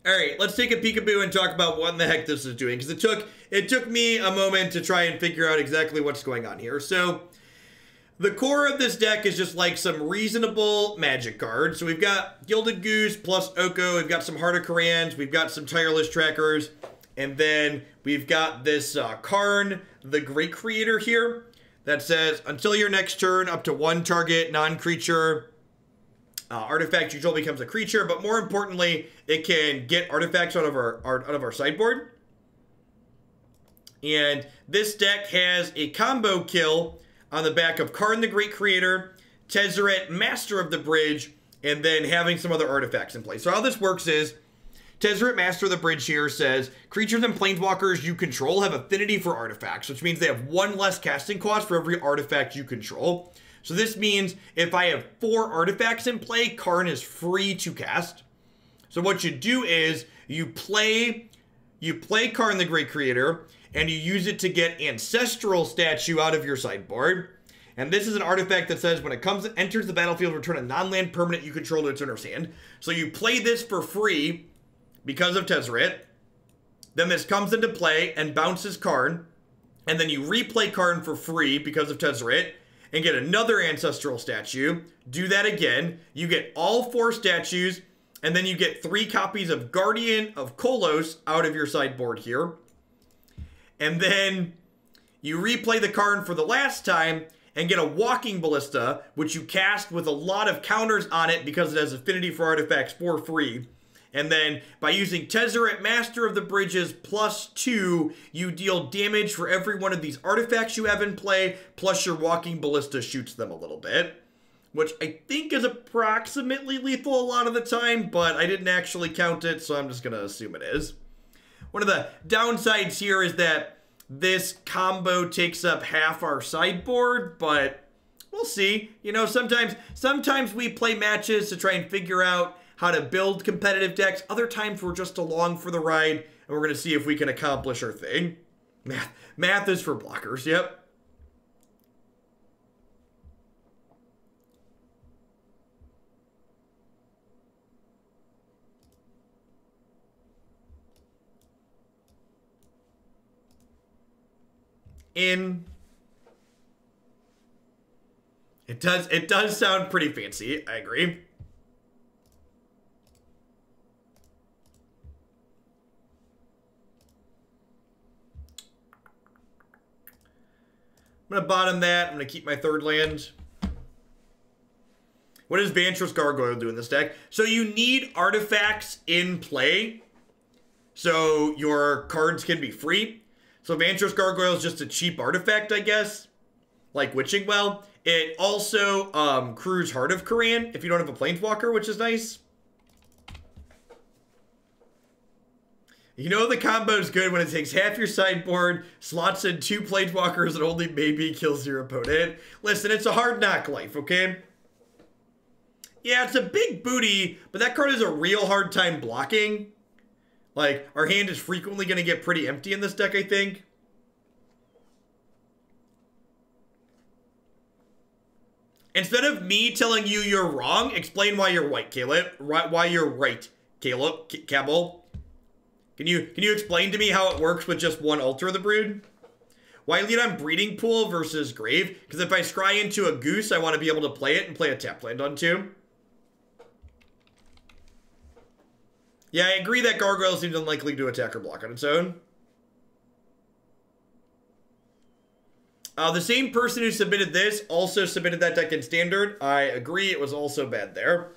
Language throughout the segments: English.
All right, let's take a peekaboo and talk about what in the heck this is doing, because it took me a moment to try and figure out exactly what's going on here. So the core of this deck is just like some reasonable magic cards. So we've got Gilded Goose plus Oko, we've got some Heart of Kiran, we've got some Tireless Trackers, and then we've got this Karn, the Great Creator here, that says, until your next turn, up to one target non-creature artifact you control becomes a creature, but more importantly, it can get artifacts out of our sideboard. And this deck has a combo kill on the back of Karn the Great Creator, Tezzeret, Master of the Bridge, and then having some other artifacts in place. So how this works is, Tezzeret, Master of the Bridge here says, creatures and planeswalkers you control have affinity for artifacts, which means they have one less casting cost for every artifact you control. So this means if I have 4 artifacts in play, Karn is free to cast. So what you do is you play Karn the Great Creator, and you use it to get Ancestral Statue out of your sideboard. And this is an artifact that says when it enters the battlefield, return a non-land permanent you control to its owner's hand. So you play this for free because of Tezzeret. Then this comes into play and bounces Karn. And then you replay Karn for free because of Tezzeret and get another Ancestral Statue. Do that again. You get all 4 statues, and then you get 3 copies of Guardian of Koilos out of your sideboard here. And then you replay the Karn for the last time and get a Walking Ballista, which you cast with a lot of counters on it because it has affinity for artifacts for free. And then by using Tezzeret, Master of the Bridges +2, you deal damage for every one of these artifacts you have in play, plus your Walking Ballista shoots them a little bit, which I think is approximately lethal a lot of the time, but I didn't actually count it, so I'm just going to assume it is. One of the downsides here is that this combo takes up half our sideboard, but we'll see. You know, sometimes we play matches to try and figure out how to build competitive decks. Other times we're just along for the ride, and we're going to see if we can accomplish our thing. Math is for blockers, yep. It does sound pretty fancy, I agree. I'm going to bottom that. I'm going to keep my 3rd land. What does Vantress Gargoyle do in this deck? So you need artifacts in play, so your cards can be free. So Vantress Gargoyle is just a cheap artifact, I guess, like Witching Well. It also crews Heart of Kiran if you don't have a Planeswalker, which is nice. You know the combo's good when it takes half your sideboard, slots in 2 Planeswalkers, and only maybe kills your opponent. Listen, it's a hard knock life, okay? Yeah, it's a big booty, but that card has a real hard time blocking. Like, our hand is frequently going to get pretty empty in this deck, I think. Instead of me telling you you're wrong, explain why you're right, Caleb. Why you're right, Caleb. Cabal. Can you explain to me how it works with just one Altar of the Brood? Why lead on Breeding Pool versus Grave? Because if I scry into a Goose, I want to be able to play it and play a tap land on 2. Yeah, I agree that Gargoyle seems unlikely to attack or block on its own. The same person who submitted this also submitted that deck in Standard. I agree, it was also bad there.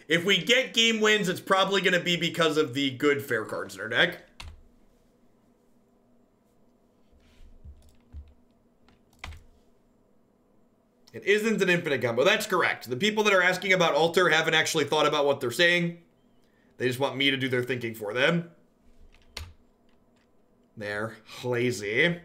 If we get game wins, it's probably going to be because of the good fair cards in our deck. It isn't an infinite combo. That's correct. The people that are asking about Altar haven't actually thought about what they're saying. They just want me to do their thinking for them. They're lazy.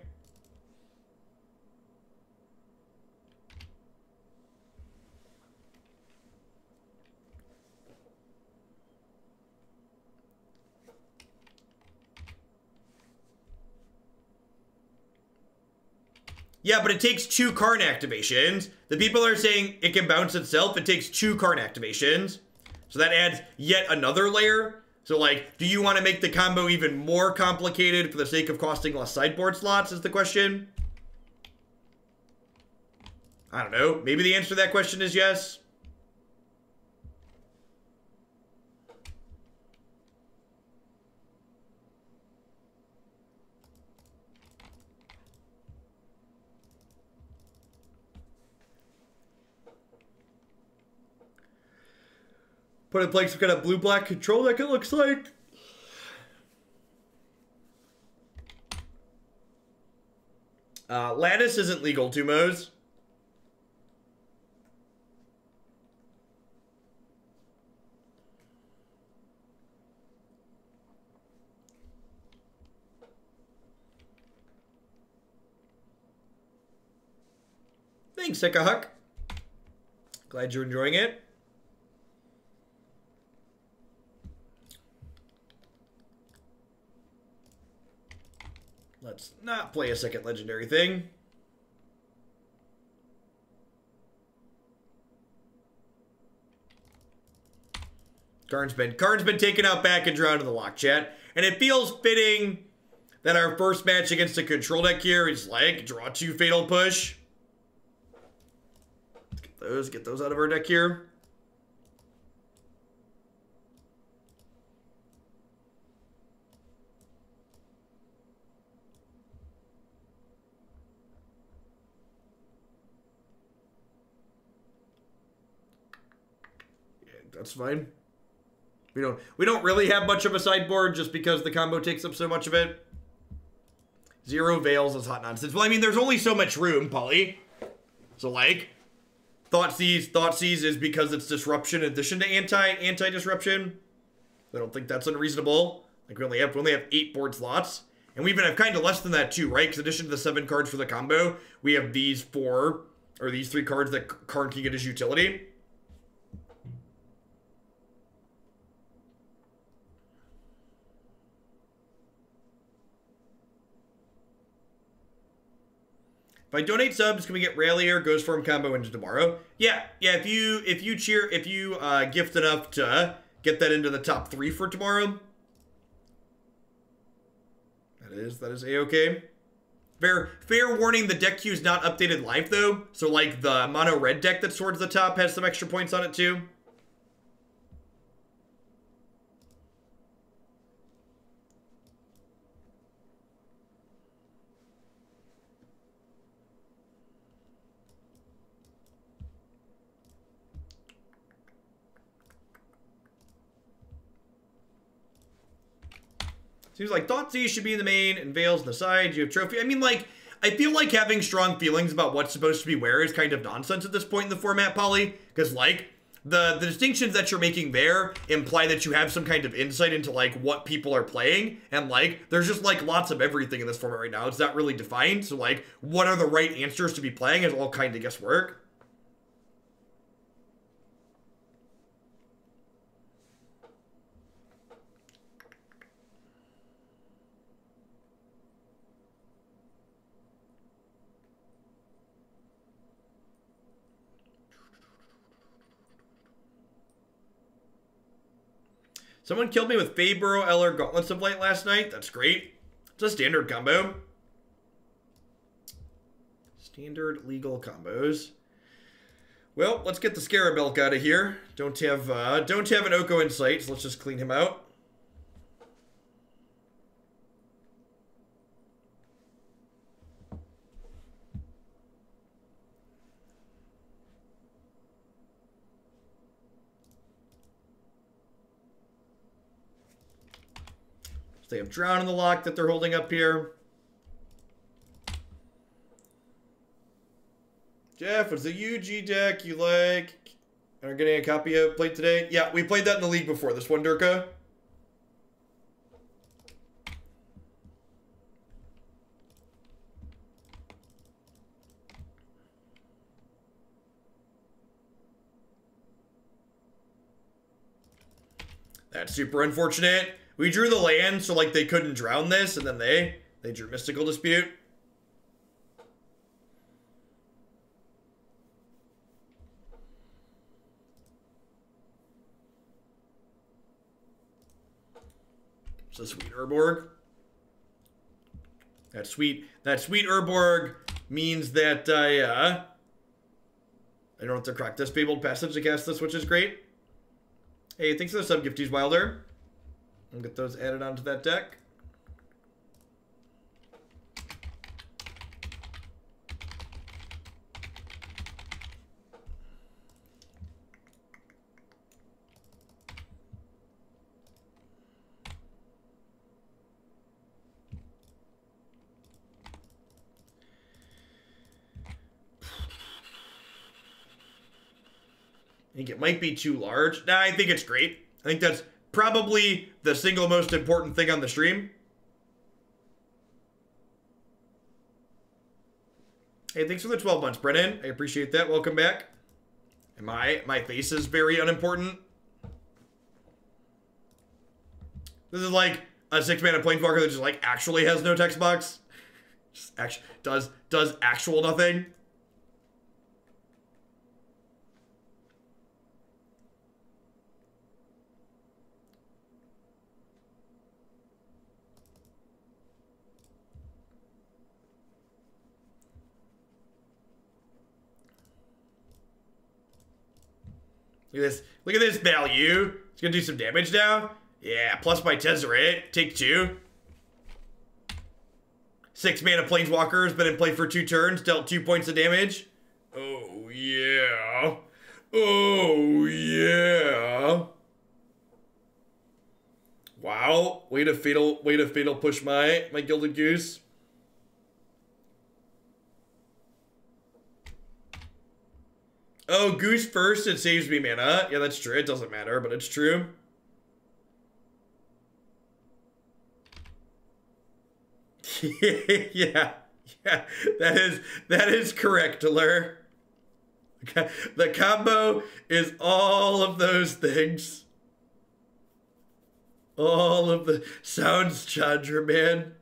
Yeah, but it takes 2 Karn activations. The people are saying it can bounce itself. It takes 2 Karn activations. So that adds yet another layer. So, like, do you want to make the combo even more complicated for the sake of costing less sideboard slots is the question? I don't know. Maybe the answer to that question is yes. Put in place some kind of blue-black control deck, it looks like. Lattice isn't legal, Tumos. Thanks, Sikahuck. Glad you're enjoying it. Let's not play a second legendary thing. Karn's been taken out back and drawn to the lock chat. And it feels fitting that our first match against a control deck here is like draw 2 Fatal Push. Let's get those out of our deck here. That's fine. We don't really have much of a sideboard just because the combo takes up so much of it. 0 Veils is hot nonsense. Well, I mean, there's only so much room, Polly. So, like, Thoughtseize is because it's disruption in addition to anti-disruption. I don't think that's unreasonable. Like, we only have 8 board slots. And we even have kind of less than that, too, right? Because in addition to the 7 cards for the combo, we have these 3 cards that Karn can get as utility. If I donate subs, can we get Railier Ghost Form combo into tomorrow? Yeah. If you gift enough to get that into the top 3 for tomorrow. That is a-okay. Fair warning, the deck queue is not updated live though. So like the mono red deck that's towards the top has some extra points on it too. Seems like Thoughtseize should be in the main and Veils in the sides. You have Trophy. I mean, like, I feel like having strong feelings about what's supposed to be where is kind of nonsense at this point in the format, Polly. Because, like, the distinctions that you're making there imply that you have some kind of insight into, like, what people are playing. And, like, there's just, like, lots of everything in this format right now. It's not really defined. So, like, what are the right answers to be playing is all kind of guesswork. Someone killed me with Fayborough Eller Gauntlets of Light last night. That's great. It's a standard combo. Standard legal combos. Well, let's get the Scarab Elk out of here. Don't have an Oko in sight, so let's just clean him out. They have Drown in the lock that they're holding up here. Jeff, what's the UG deck you like? Are getting a copy of played today? Yeah, we played that in the league before. This one, Durka. That's super unfortunate. We drew the land, so like they couldn't drown this, and then they drew Mystical Dispute. It's a sweet Urborg. That sweet Urborg means that I don't have to crack this Fabled Passage to cast this, which is great. Hey, thanks for the sub gifties, Wilder. I'll get those added onto that deck. I think it might be too large. Nah, I think it's great. I think that's probably the single most important thing on the stream. Hey, thanks for the 12 months, Brennan. I appreciate that. Welcome back. And my face is very unimportant. This is like a 6-mana Planeswalker that just like actually has no text box. Just does actual nothing. Look at this. Look at this value. It's gonna do some damage now. Yeah, plus my Tezzeret. Take 2. 6-mana Planeswalker has been in play for 2 turns. Dealt 2 points of damage. Oh, yeah. Oh, yeah. Wow. Way to fatal push my Gilded Goose. Oh, Goose first, it saves me mana. Yeah, that's true. It doesn't matter, but it's true. yeah. That is correct, Lur. The combo is all of those things. All of the sounds, Chandra, man.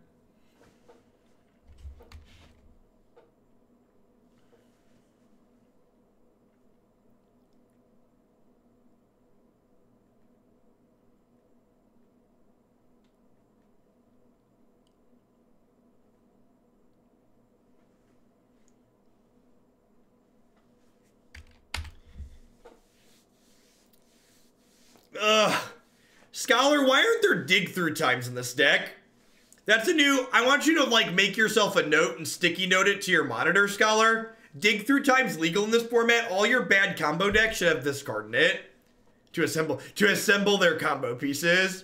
Ugh. Scholar, why aren't there dig through times in this deck? That's a new, I want you to like make yourself a note and sticky note it to your monitor, Scholar. Dig through time's legal in this format. All your bad combo decks should have this card in it to assemble their combo pieces.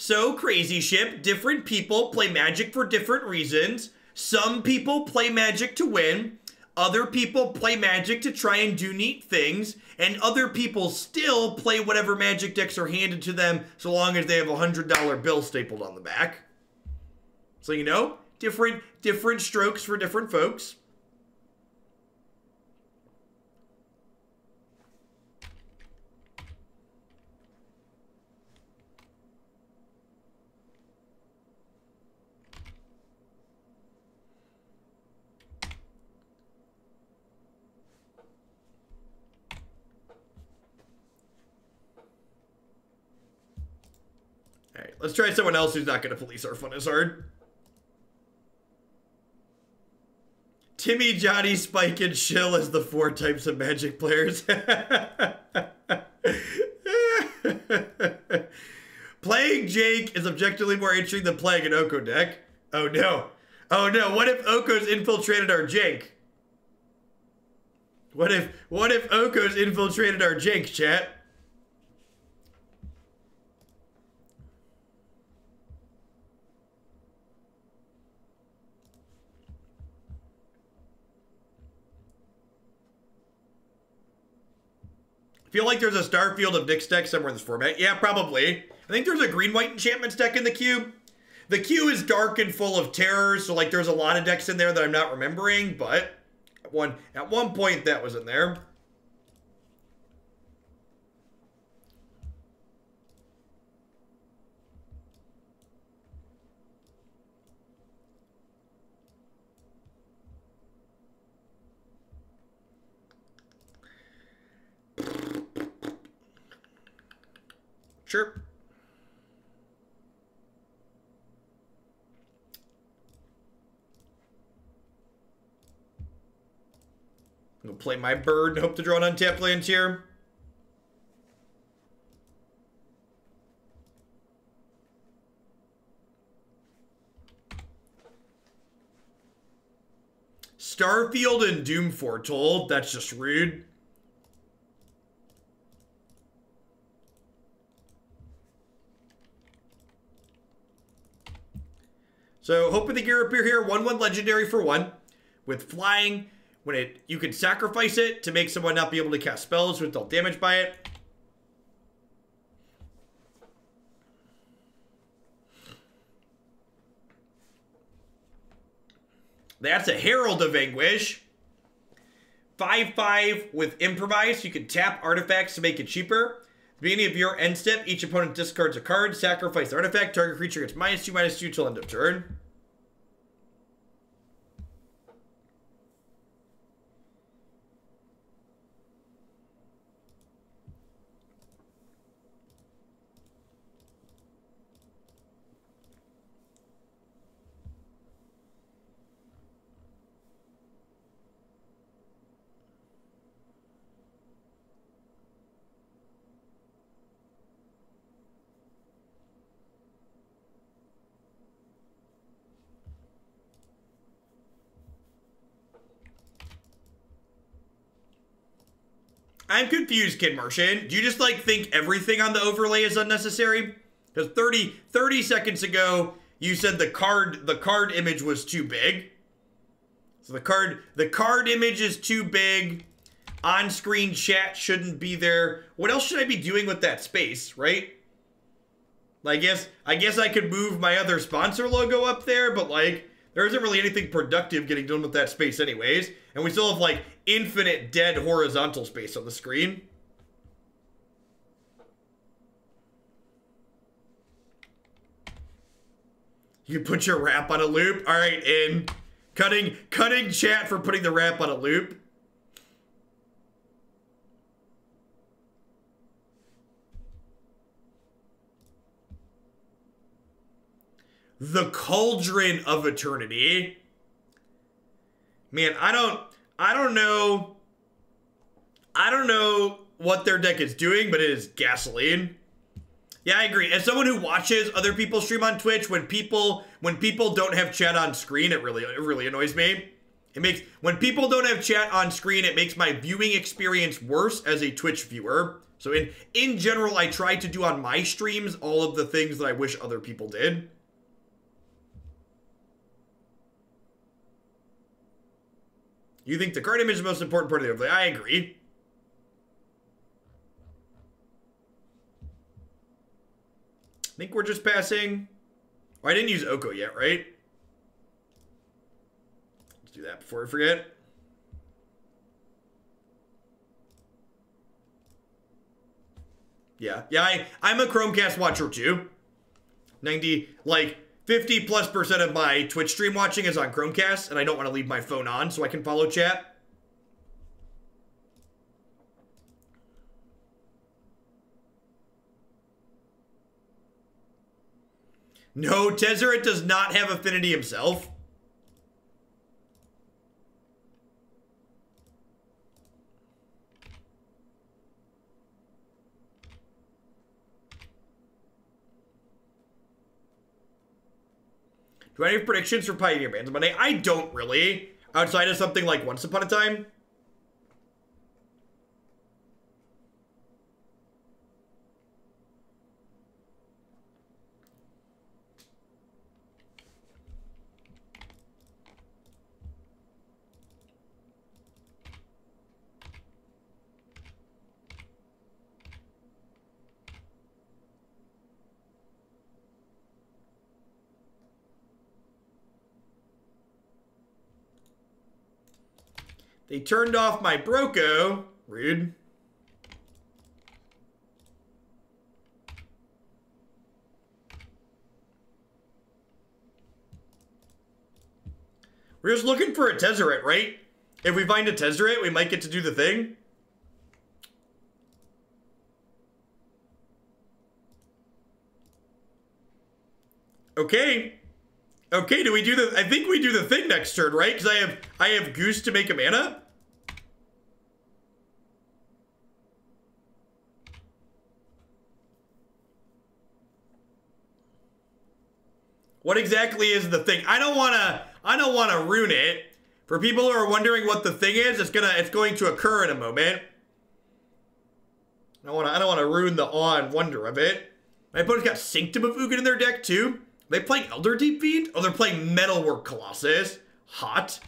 So, Crazy Ship, different people play Magic for different reasons. Some people play Magic to win. Other people play Magic to try and do neat things. And other people still play whatever Magic decks are handed to them so long as they have a $100 bill stapled on the back. So, you know, different strokes for different folks. Alright, let's try someone else who's not going to police our fun as hard. Timmy, Johnny, Spike, and Shill as the 4 types of Magic players. Playing Jake is objectively more interesting than playing an Oko deck. Oh no. Oh no, what if Oko's infiltrated our Jake? What if Oko's infiltrated our Jake, chat? I feel like there's a Starfield of Nyx deck somewhere in this format. Yeah, probably. I think there's a green-white enchantments deck in the queue. The queue is dark and full of terrors, so like there's a lot of decks in there that I'm not remembering, but at one point that was in there. Sure. I'm gonna play my bird and hope to draw an untapped land here. Starfield and Doom Foretold. That's just rude. So, Hope of the Gear appear here. 1/1 legendary for 1. With flying. You can sacrifice it to make someone not be able to cast spells with deal damage by it. That's a Herald of Anguish. 5/5 with Improvise. You can tap artifacts to make it cheaper. At the beginning of your end step, each opponent discards a card. Sacrifice the artifact. Target creature gets -2/-2 till end of turn. I'm confused, Kid Martian. Do you just, like, think everything on the overlay is unnecessary? Because 30 seconds ago, you said the card image was too big. So the card image is too big. On-screen chat shouldn't be there. What else should I be doing with that space, right? I guess I could move my other sponsor logo up there, but, like, there isn't really anything productive getting done with that space anyways. And we still have, like, infinite dead horizontal space on the screen. You put your wrap on a loop? Alright, in. Cutting chat for putting the wrap on a loop. The Cauldron of Eternity. Man, I don't know what their deck is doing, but it is gasoline. Yeah, I agree. As someone who watches other people stream on Twitch, when people don't have chat on screen, it really annoys me. When people don't have chat on screen, it makes my viewing experience worse as a Twitch viewer. So in general, I try to do on my streams all of the things that I wish other people did. You think the card image is the most important part of the overlay? I agree. I think we're just passing. Oh, I didn't use Oko yet, right? Let's do that before I forget. Yeah, I'm a Chromecast watcher too. 50+% of my Twitch stream watching is on Chromecast, and I don't want to leave my phone on so I can follow chat. No, Tezzeret does not have affinity himself. Do I have predictions for Pioneer Bands Monday? I don't really. Outside of something like Once Upon a Time. They turned off my Broco. Rude. We're just looking for a Tezzeret, right? If we find a Tezzeret, we might get to do the thing. Okay. Okay, do we do the... I think we do the thing next turn, right? Because I have Goose to make a mana. What exactly is the thing? I don't wanna ruin it. For people who are wondering what the thing is, it's going to occur in a moment. I don't wanna ruin the awe and wonder of it. My opponent's got Sanctum of Ugin in their deck too. Are they playing Elder Deep Fiend? Oh, they're playing Metalwork Colossus. Hot.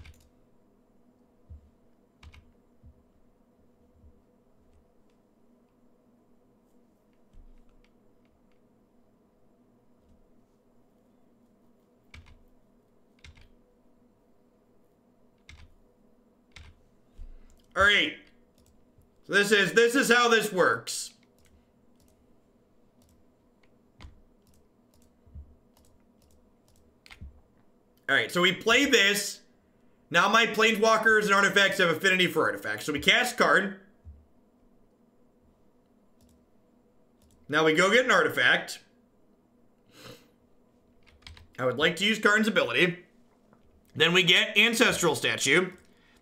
All right. So this is how this works. All right, so we play this. Now my planeswalkers and artifacts have affinity for artifacts. So we cast Karn. Now we go get an artifact. I would like to use Karn's ability. Then we get Ancestral Statue.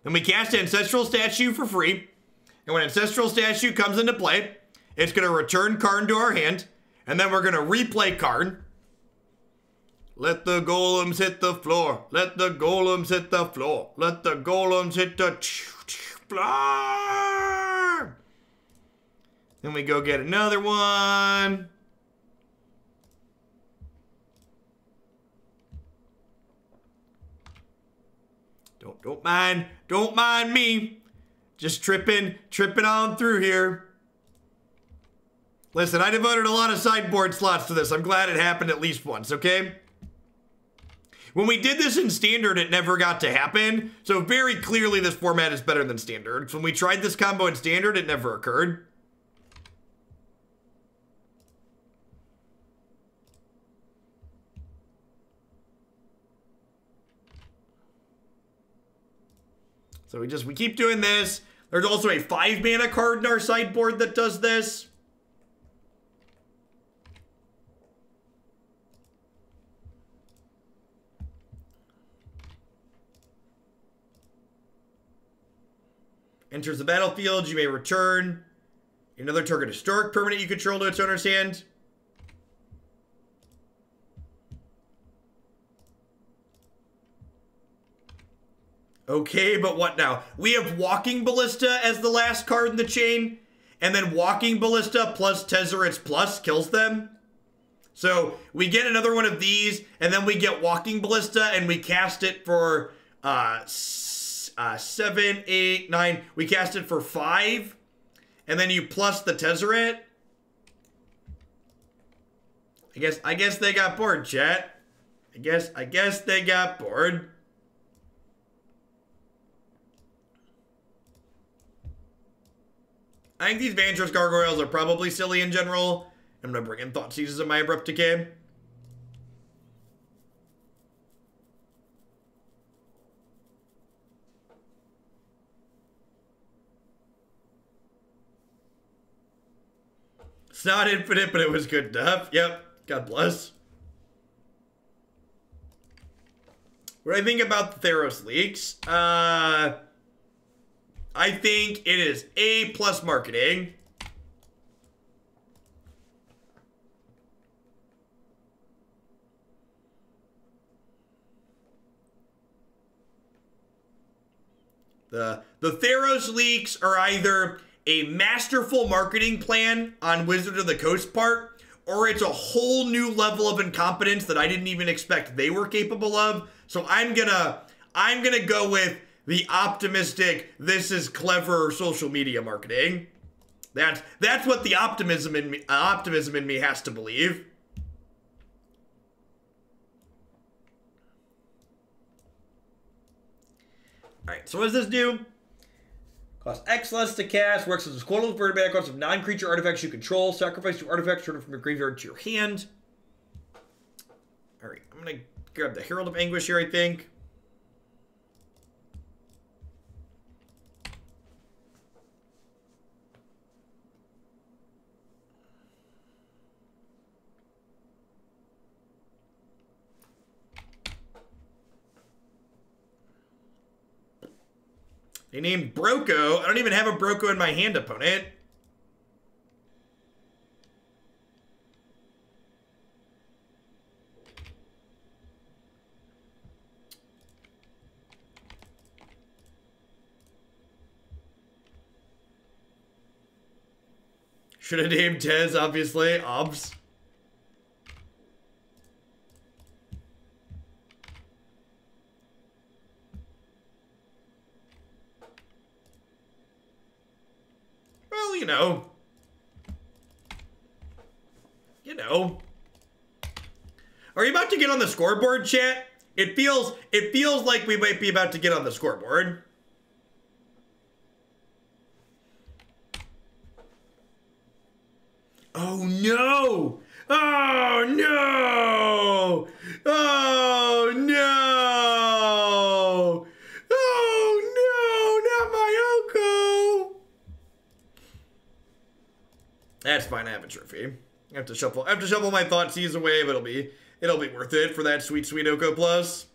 Then we cast Ancestral Statue for free. And when Ancestral Statue comes into play, it's going to return Karn to our hand. And then we're going to replay Karn. Let the golems hit the floor. Let the golems hit the floor. Let the golems hit the floor. Then we go get another one. Don't mind me. Just tripping on through here. Listen, I devoted a lot of sideboard slots to this. I'm glad it happened at least once, okay? When we did this in Standard, it never got to happen. So very clearly this format is better than Standard. When we tried this combo in Standard, it never occurred. So we keep doing this. There's also a 5-mana card in our sideboard that does this. Enters the battlefield, you may return another target historic permanent you control to its owner's hand. Okay, but what now? We have Walking Ballista as the last card in the chain, and then Walking Ballista plus Tezzeret's plus kills them. So we get another one of these, and then we get Walking Ballista, and we cast it for 7, 8, 9. We cast it for 5, and then you plus the Tezzeret. I guess they got bored, chat. I guess they got bored. I think these Vantress Gargoyles are probably silly in general. I'm gonna bring in Thoughtseizes in my Abrupt Decay. It's not infinite, but it was good enough. Yep. God bless. What do I think about the Theros leaks? I think it is A+ marketing. The Theros leaks are either a masterful marketing plan on Wizard of the Coast part, or it's a whole new level of incompetence that I didn't even expect they were capable of. So I'm gonna go with the optimistic, this is clever social media marketing. That's what the optimism in me has to believe. Alright, so what does this do? Costs X less to cast, works as a equivalent for mana cost of non-creature artifacts you control. Sacrifice 2 artifacts, turn it from your graveyard to your hand. Alright, I'm gonna grab the Herald of Anguish here, I think. They named Broko. I don't even have a Broko in my hand, opponent. Should have named Tez, obviously. Obs. Well, you know. Are you about to get on the scoreboard, chat? It feels like we might be about to get on the scoreboard. Oh no! Oh no! Oh no! Oh no! Not my Oko! That's fine. I have a trophy. I have to shuffle my Thoughtseize away, but it'll be worth it for that sweet, sweet Oko plus.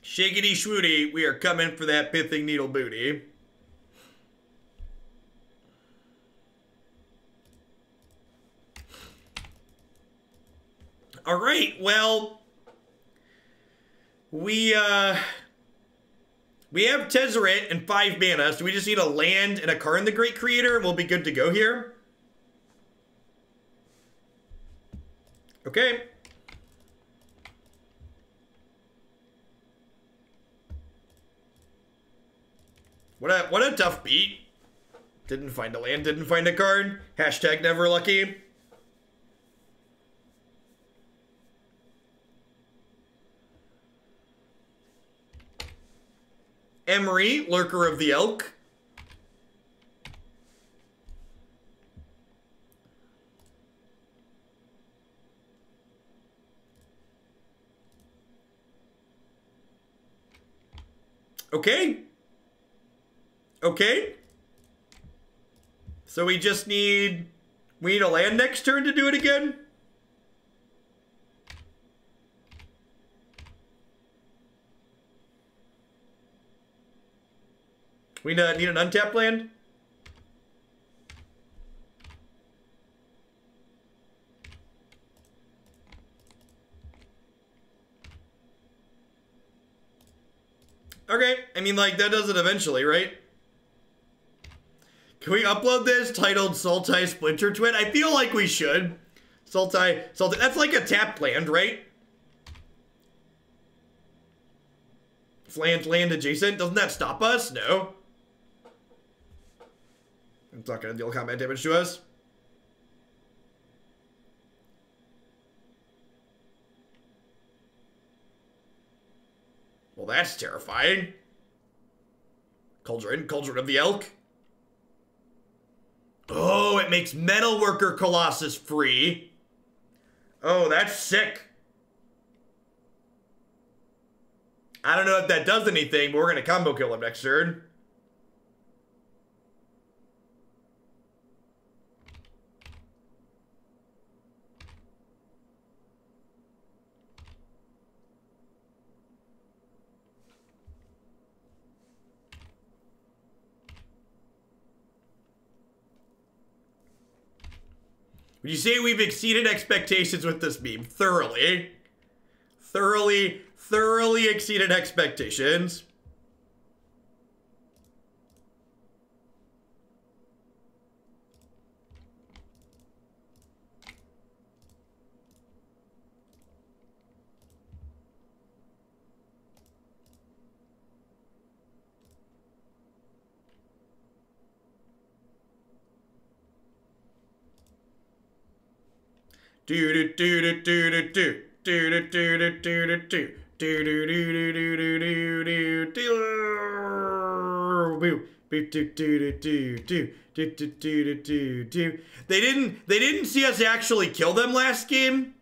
Shakety shwooty, we are coming for that Pithing Needle booty. All right, well, we have Tezzeret and 5 mana, so we just need a land and a Karn the Great Creator, and we'll be good to go here. Okay. What a tough beat. Didn't find a land, didn't find a card. Hashtag never lucky. Emery, Lurker of the Elk. Okay. Okay. So we need a land next turn to do it again? We need an untapped land? Okay, I mean, like, that does it eventually, right? Can we upload this titled Sultai Splinter Twin? I feel like we should. Sultai, that's like a tapped land, right? It's land adjacent. Doesn't that stop us? No. It's not going to deal combat damage to us. Well, that's terrifying. Cauldron of the Elk. Oh, it makes Metalworker Colossus free. Oh, that's sick. I don't know if that does anything, but we're going to combo kill him next turn. Would you say we've exceeded expectations with this meme? Thoroughly. Thoroughly exceeded expectations. They didn't see us actually kill them last game.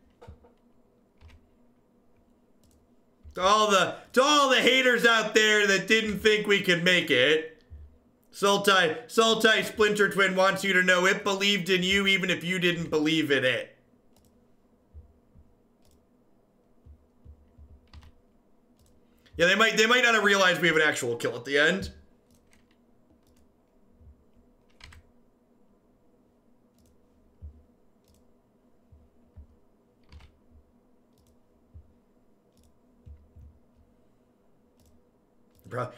To all the haters out there that didn't think we could make it, Sultai Splinter Twin wants you to know it believed in you even if you didn't believe in it. Yeah, they might not have realized we have an actual kill at the end.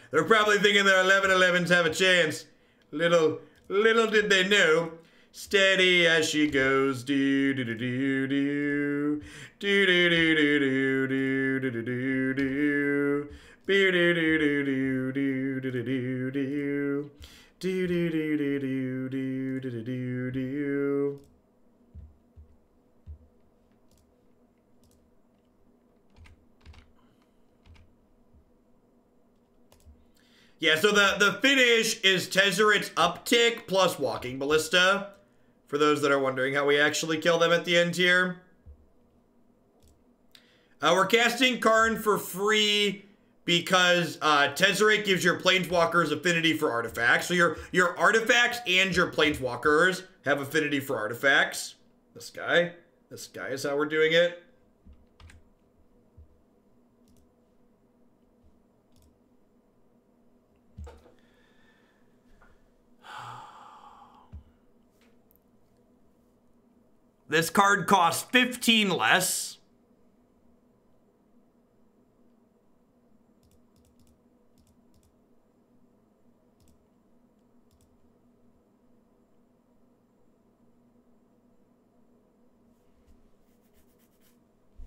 They're probably thinking their 11-11s have a chance. Little did they know. Steady as she goes. Do do do do do. Do do do do do do do do do do. Do do do do do do do do do do. Do do do do do do do do do. Yeah, so the finish is Tezzeret's uptick plus Walking Ballista. For those that are wondering how we actually kill them at the end here. We're casting Karn for free because Tezzeret gives your Planeswalkers affinity for artifacts. So your artifacts and your Planeswalkers have affinity for artifacts. This guy is how we're doing it. This card costs 15 less.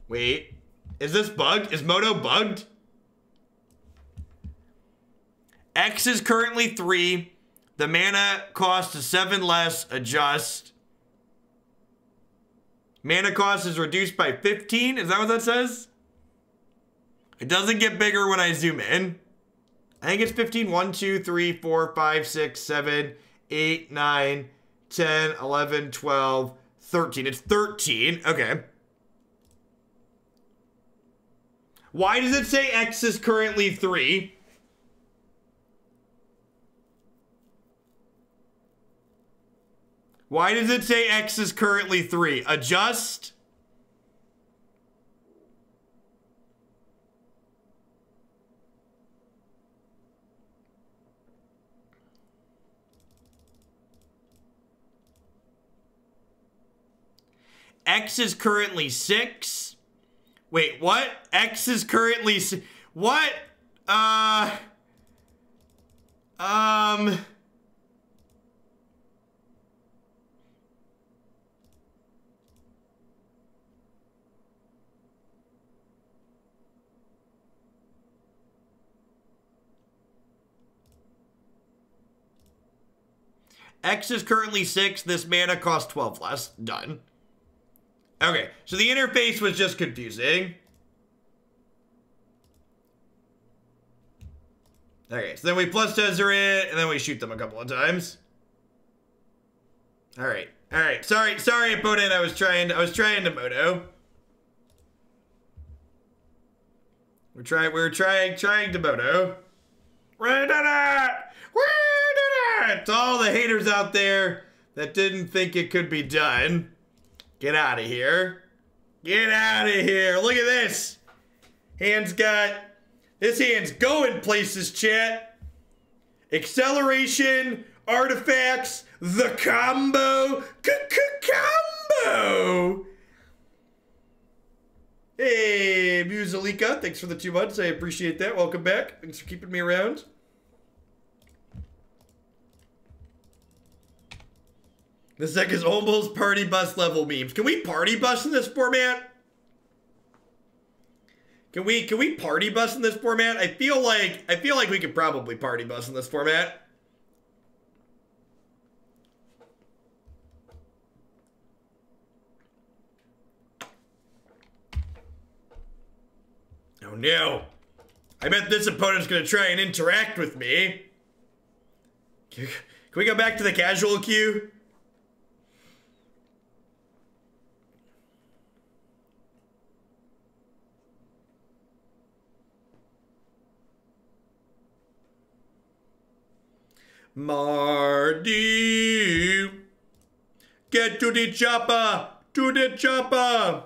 Wait, is this bugged? Is Moto bugged? X is currently 3. The mana cost is 7 less. Adjust. Mana cost is reduced by 15. Is that what that says? It doesn't get bigger when I zoom in. I think it's 15. 1, 2, 3, 4, 5, 6, 7, 8, 9, 10, 11, 12, 13. It's 13. Okay. Why does it say X is currently 3? Why does it say X is currently 3? Adjust. X is currently 6. Wait, what? X is currently... What? X is currently 6. This mana costs 12 less. Done. Okay, so the interface was just confusing. Okay, so then we plus Tezzeret, and then we shoot them a couple of times. All right. Sorry, opponent. I was trying to moto. We're trying to moto. We did it! We did it! To all the haters out there that didn't think it could be done. Get out of here. Get out of here. Look at this. This hand's going places, chat. Acceleration, artifacts, the combo. Combo. Hey, Musalika, thanks for the 2 months. I appreciate that. Welcome back. Thanks for keeping me around. This deck is almost party bus level memes. Can we party bus in this format? Can we party bus in this format? I feel like we could probably party bus in this format. Oh no. I bet this opponent's gonna try and interact with me. Can we go back to the casual queue? Marty. Get to the chopper. To the chopper.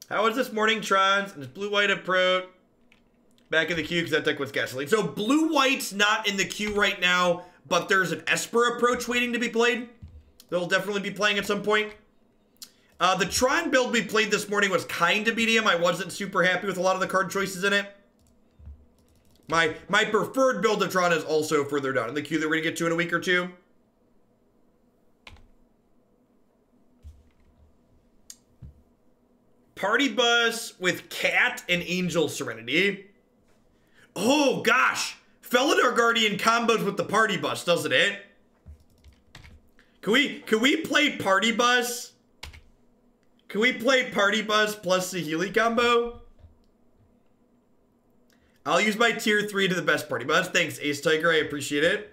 How was this morning, Trons? And it's blue-white approach. Back in the queue because that deck was gasoline. So blue-white's not in the queue right now, but there's an Esper approach waiting to be played. They'll definitely be playing at some point. The Tron build we played this morning was kind of medium. I wasn't super happy with a lot of the card choices in it. My preferred build of Tron is also further down in the queue that we're going to get to in a week or two. Party Bus with Cat and Angel Serenity. Oh, gosh. Felidar Guardian combos with the Party Bus, doesn't it? Can we play Party Bus? Can we play Party Bus plus the Healy combo? I'll use my tier 3 to the best Party Bus. Thanks, Ace Tiger. I appreciate it.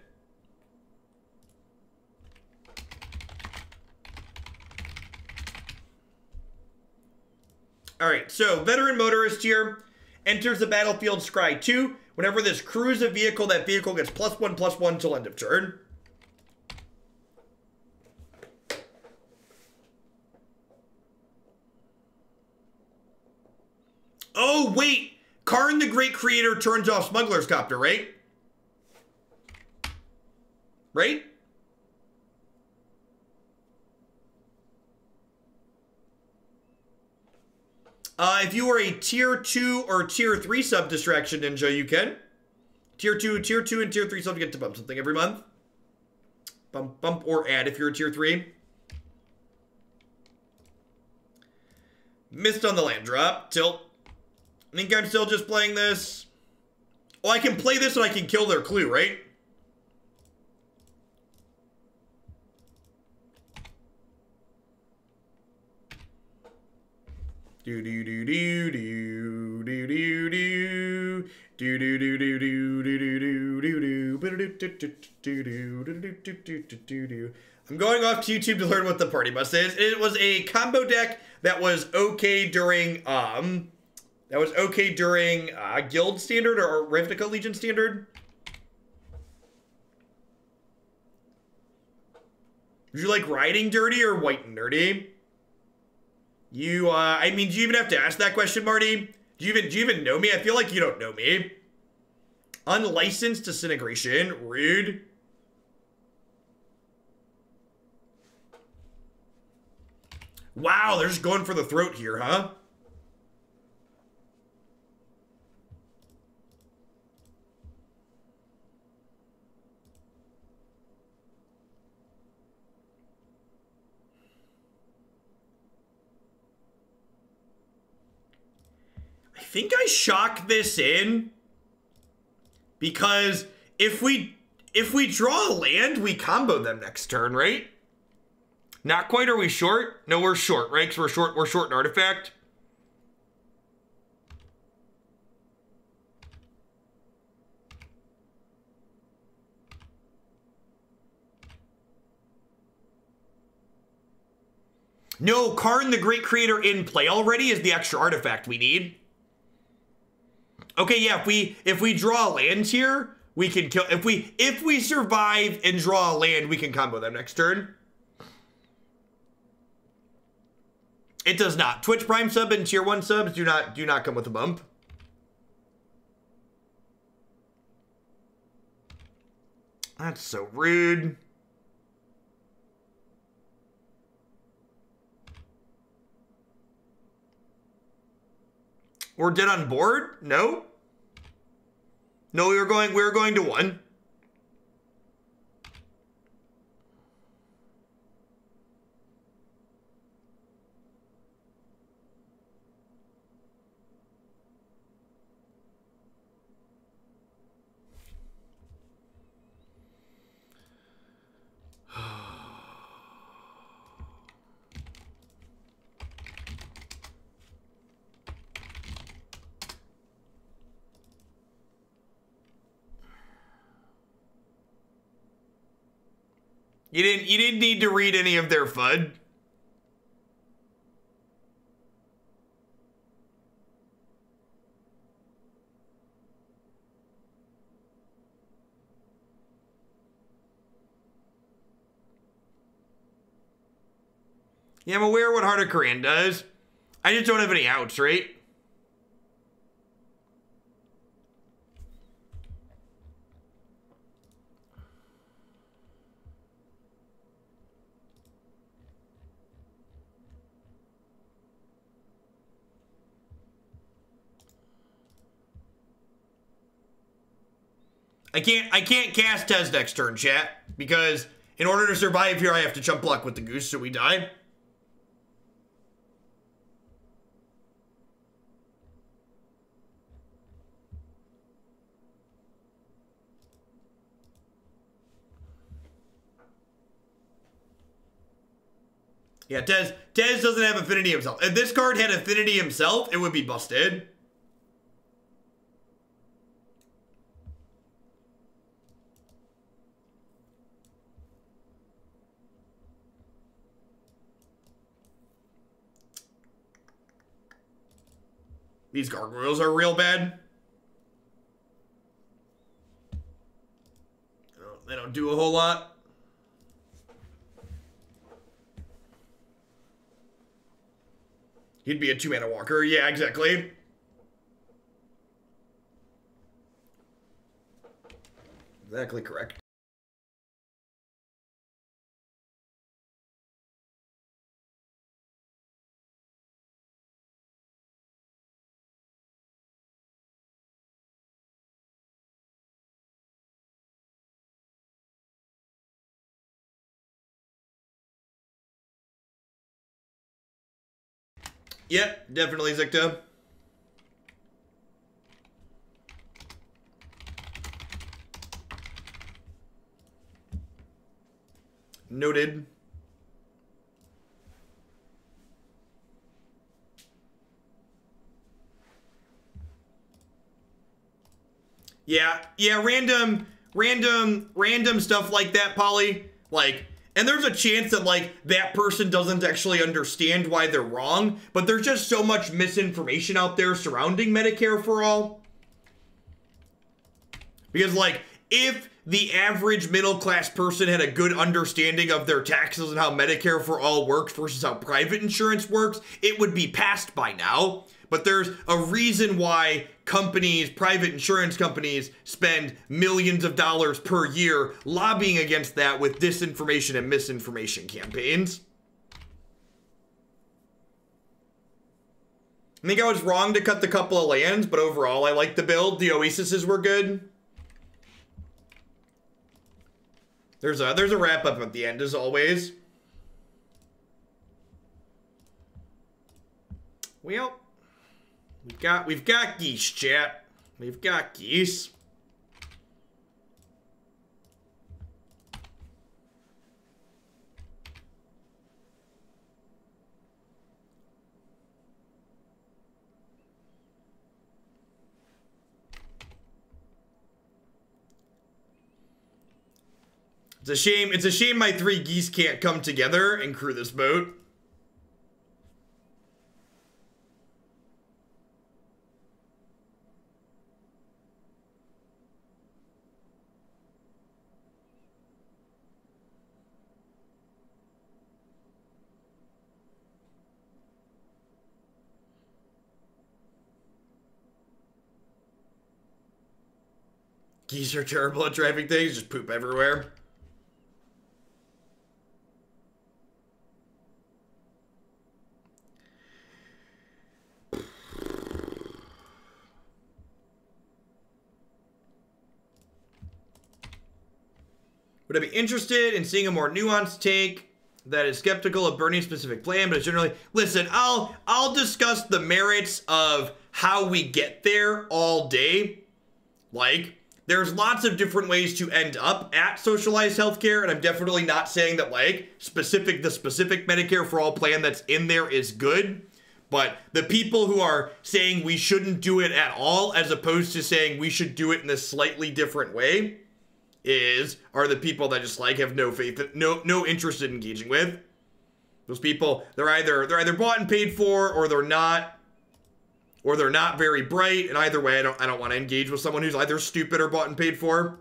Alright, so Veteran Motorist here. Enters the battlefield, scry 2. Whenever this crews a vehicle, that vehicle gets +1/+1 till end of turn. Oh, wait! Karn the Great Creator turns off Smuggler's Copter, right? Right? If you are a tier 2 or tier 3 sub Distraction Ninja, you can. Tier 2 and tier 3 sub get to bump something every month. Bump or add if you're a tier 3. Missed on the land drop. Tilt. I think I'm still just playing this. Oh, I can play this and I can kill their clue, right? Do do do do do do do do do do do do do do. I'm going off to YouTube to learn what the Party Bus is. It was a combo deck that was okay during Guild Standard or Ravnica Legion Standard. Would you like Riding Dirty or White and Nerdy? You, I mean, do you even have to ask that question, Marty? Do you even know me? I feel like you don't know me. Unlicensed Disintegration. Rude. Wow, they're just going for the throat here, huh? I think I shock this in because if we draw a land, we combo them next turn, right? Not quite. Are we short? No, we're short, right? Because we're short an artifact. No, Karn the Great Creator in play already is the extra artifact we need. Okay, yeah, if we draw lands here, we can kill. If we survive and draw a land, we can combo them next turn. It does not. Twitch Prime sub and tier 1 subs do not come with a bump. That's so rude. We're dead on board? No? No, we were going to 1. You didn't need to read any of their FUD. Yeah, I'm aware what Heart of Kiran does. I just don't have any outs, right? I can't cast Tez next turn, chat, because in order to survive here, I have to jump luck with the goose, so we die. Yeah, Tez doesn't have affinity himself. If this card had affinity himself, it would be busted. These gargoyles are real bad. Oh, they don't do a whole lot. He'd be a 2-mana walker. Yeah, exactly. Exactly correct. Yep, definitely Zicta. Noted. Yeah, random stuff like that, Polly. Like, and there's a chance that, like, that person doesn't actually understand why they're wrong, but there's just so much misinformation out there surrounding Medicare for All. Because, like, if the average middle-class person had a good understanding of their taxes and how Medicare for All works versus how private insurance works, it would be passed by now. But there's a reason why companies, private insurance companies, spend millions of dollars per year lobbying against that with disinformation and misinformation campaigns. I think I was wrong to cut the couple of lands, but overall I liked the build. The Oasises were good. There's a wrap up at the end as always. Well, we've got geese, chat. We've got geese. It's a shame my 3 geese can't come together and crew this boat. Geese are terrible at driving things, just poop everywhere. Would I be interested in seeing a more nuanced take that is skeptical of Bernie's specific plan, but generally, listen, I'll discuss the merits of how we get there all day. Like, there's lots of different ways to end up at socialized healthcare, and I'm definitely not saying that, like, the specific Medicare for All plan that's in there is good. But the people who are saying we shouldn't do it at all, as opposed to saying we should do it in a slightly different way, are the people that just, like, have no faith, no interest in engaging with. Those people, they're either bought and paid for, or they're not very bright, and either way, I don't want to engage with someone who's either stupid or bought and paid for.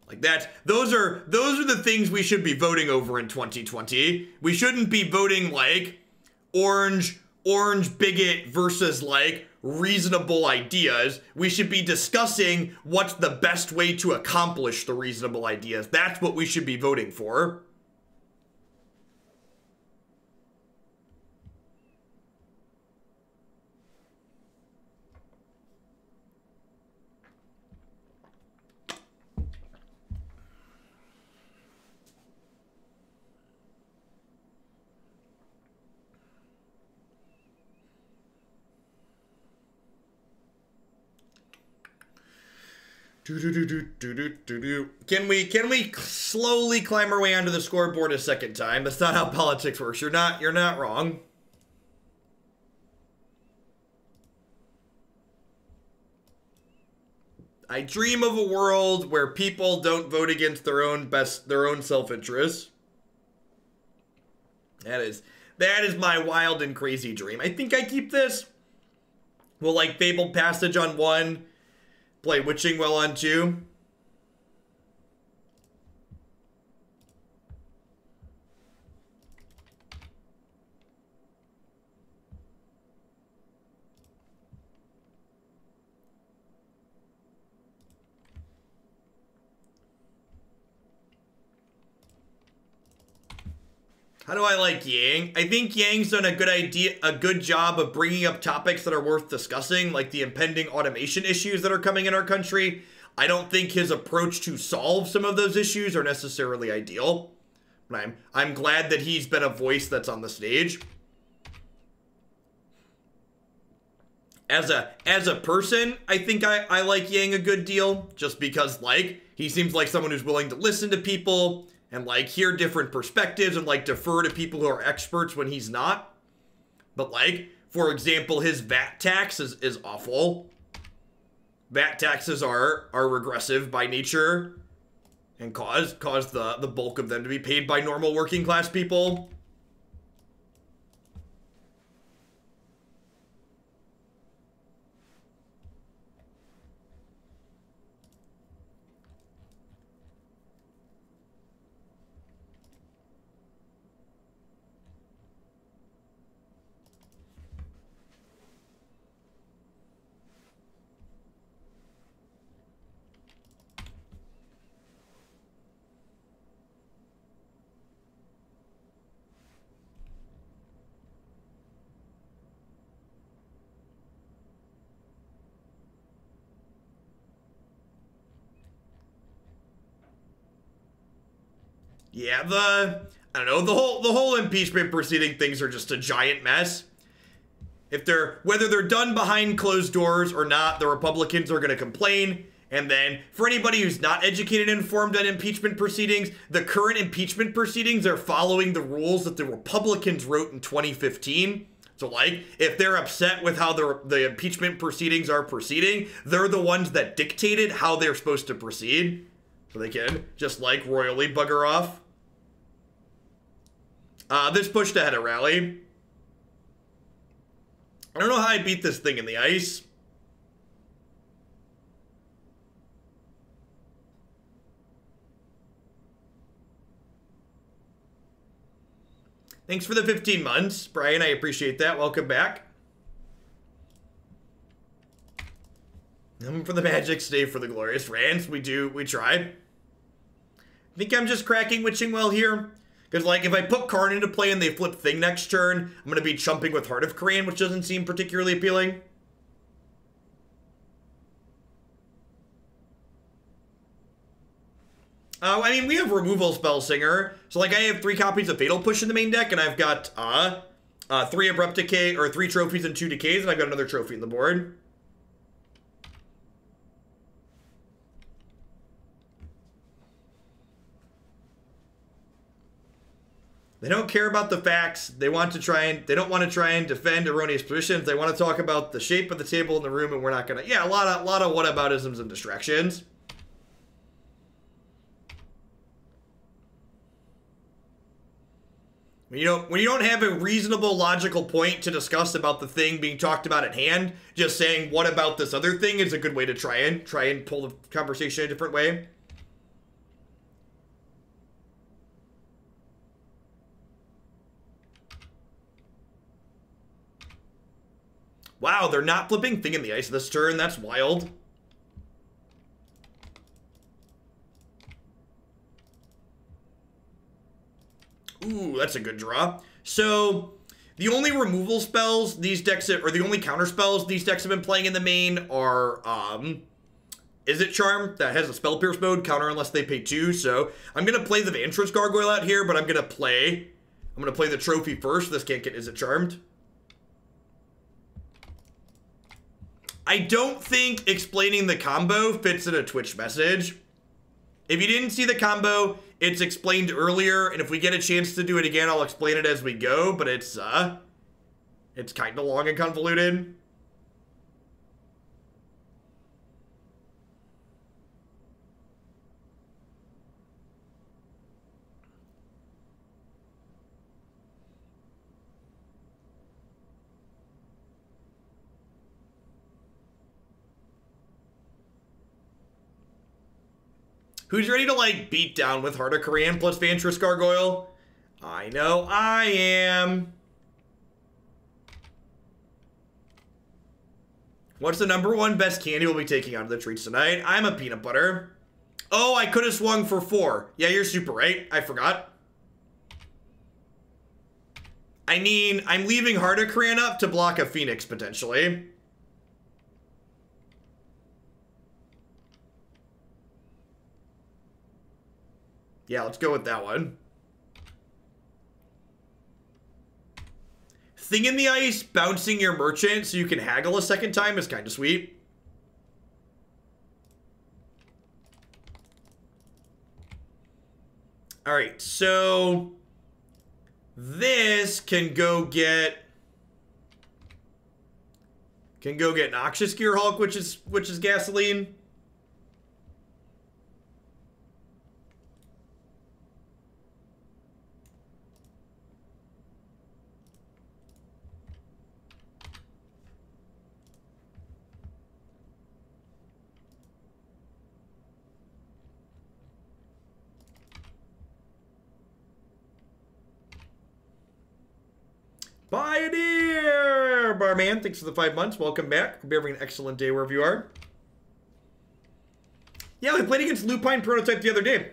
Like, Those are the things we should be voting over in 2020. We shouldn't be voting like orange bigot versus like reasonable ideas. We should be discussing what's the best way to accomplish the reasonable ideas. That's what we should be voting for. Can we slowly climb our way onto the scoreboard a second time? That's not how politics works. You're not wrong. I dream of a world where people don't vote against their own self-interest. That is my wild and crazy dream. I think I keep this. We'll like Fabled Passage on 1. Play Witching Well on 2. How do I like Yang? I think Yang's done a good job of bringing up topics that are worth discussing, like the impending automation issues that are coming in our country. I don't think his approach to solve some of those issues are necessarily ideal. But I'm glad that he's been a voice that's on the stage. As a person, I think I like Yang a good deal, just because, like, he seems like someone who's willing to listen to people and, like, hear different perspectives and, like, defer to people who are experts when he's not. But, like, for example, his VAT tax is awful. VAT taxes are regressive by nature and cause the bulk of them to be paid by normal working class people. Yeah, I don't know, the whole impeachment proceeding things are just a giant mess. Whether they're done behind closed doors or not, the Republicans are going to complain. And then, for anybody who's not educated and informed on impeachment proceedings, the current impeachment proceedings are following the rules that the Republicans wrote in 2015. So, like, if they're upset with how the impeachment proceedings are proceeding, they're the ones that dictated how they're supposed to proceed. So they can just, like, royally bugger off. This pushed ahead a rally. I don't know how I beat this thing in the ice. Thanks for the 15 months, Brian. I appreciate that. Welcome back. For the magic, stay for the glorious rants. We try. I think I'm just cracking Witching Well here. Because, like, if I put Karn into play and they flip Thing next turn, I'm going to be chumping with Heart of Kiran, which doesn't seem particularly appealing. I mean, we have Removal Spellsinger. So, like, I have 3 copies of Fatal Push in the main deck, and I've got 3 Abrupt Decay, or 3 trophies and 2 decays, and I've got another trophy in the board. They don't care about the facts. They don't want to try and defend erroneous positions. They want to talk about the shape of the table in the room, and we're not gonna. Yeah, a lot of whataboutisms and distractions. When you don't have a reasonable, logical point to discuss about the thing being talked about at hand, just saying what about this other thing is a good way to try and pull the conversation a different way. Wow, they're not flipping Thing in the Ice this turn. That's wild. Ooh, that's a good draw. So, the only removal spells these decks, or the only counter spells these decks have been playing in the main are, Is It Charm? That has a Spell Pierce mode, counter unless they pay 2, so I'm gonna play the Vantress Gargoyle out here, but I'm gonna play the trophy first. This can't get Is It Charmed. I don't think explaining the combo fits in a Twitch message. If you didn't see the combo, it's explained earlier, and if we get a chance to do it again, I'll explain it as we go, but it's kind of long and convoluted. Who's ready to, like, beat down with Heart of Kiran plus Vantress Gargoyle? I know I am. What's the #1 best candy we'll be taking out of the treats tonight? I'm a peanut butter. Oh, I could have swung for 4. Yeah, you're super right. I forgot. I mean, I'm leaving Heart of Kiran up to block a Phoenix, potentially. Yeah, let's go with that one. Thing in the Ice, bouncing your merchant so you can haggle a second time is kind of sweet. Alright, so this can go get Noxious Gearhulk, which is gasoline. Pioneer! Barman, thanks for the 5 months. Welcome back. Hope you're having an excellent day wherever you are. Yeah, we played against Lupine Prototype the other day.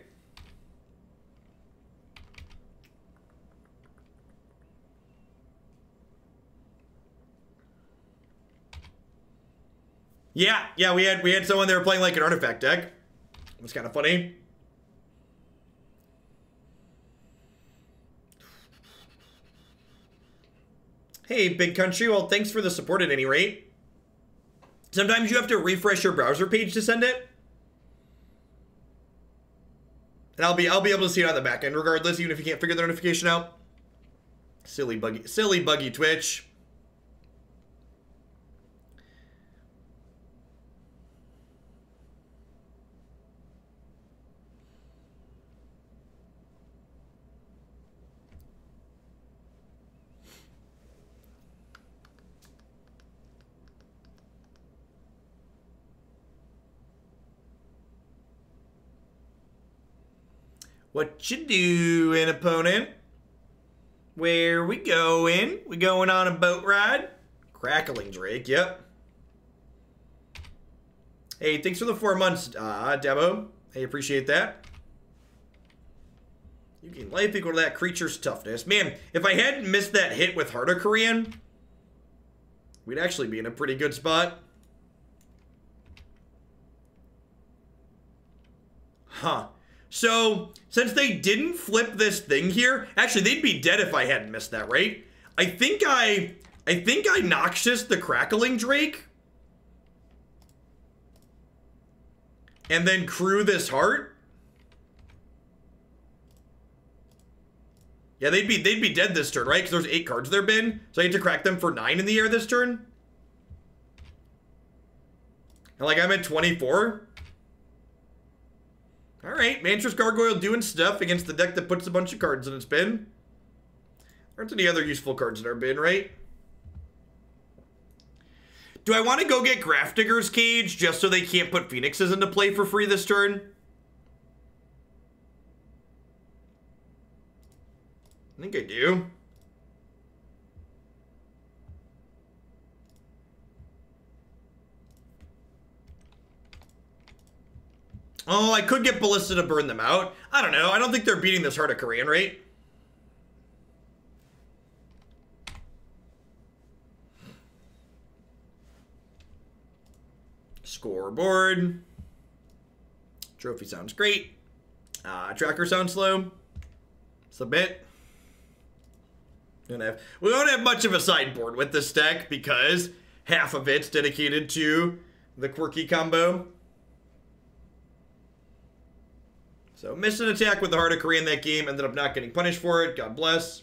Yeah, we had someone they were playing like an artifact deck. It was kind of funny. Hey, Big Country. Well, thanks for the support at any rate. Sometimes you have to refresh your browser page to send it. And I'll be able to see it on the back end regardless, even if you can't figure the notification out. Silly buggy Twitch. What you doing, opponent? Where we going? We going on a boat ride? Crackling Drake, yep. Hey, thanks for the 4 months, Debo. Hey, appreciate that. You gain life equal to that creature's toughness. Man, if I hadn't missed that hit with Heart of Kiran, we'd actually be in a pretty good spot. Huh. So, since they didn't flip this thing here, actually, they'd be dead if I hadn't missed that, right? I think I Noxious the Crackling Drake. And then crew this heart. Yeah, they'd be dead this turn, right? Because there's 8 cards there, bin. So I get to crack them for 9 in the air this turn. And like I'm at 24. Alright, Vantress Gargoyle doing stuff against the deck that puts a bunch of cards in its bin. There aren't any other useful cards in our bin, right? Do I want to go get Grafdigger's Cage just so they can't put Phoenixes into play for free this turn? I think I do. Oh, I could get Ballista to burn them out. I don't know. I don't think they're beating this Heart of Kiran, right? Scoreboard. Trophy sounds great. Tracker sounds slow. Submit. We don't have much of a sideboard with this deck because half of it's dedicated to the quirky combo. So missed an attack with the Heart of Kiran that game. Ended up not getting punished for it. God bless.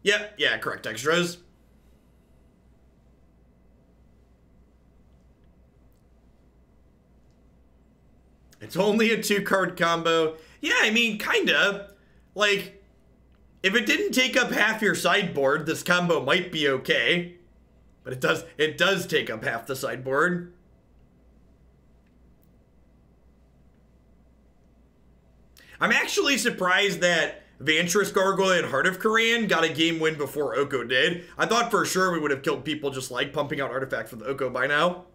Yep, yeah, correct extras. It's only a 2-card combo. Yeah, I mean, kinda. Like, if it didn't take up half your sideboard, this combo might be okay. But it does take up half the sideboard. I'm actually surprised that Vantress Gargoyle and Heart of Kiran got a game win before Oko did. I thought for sure we would have killed people just like pumping out artifacts for the Oko by now.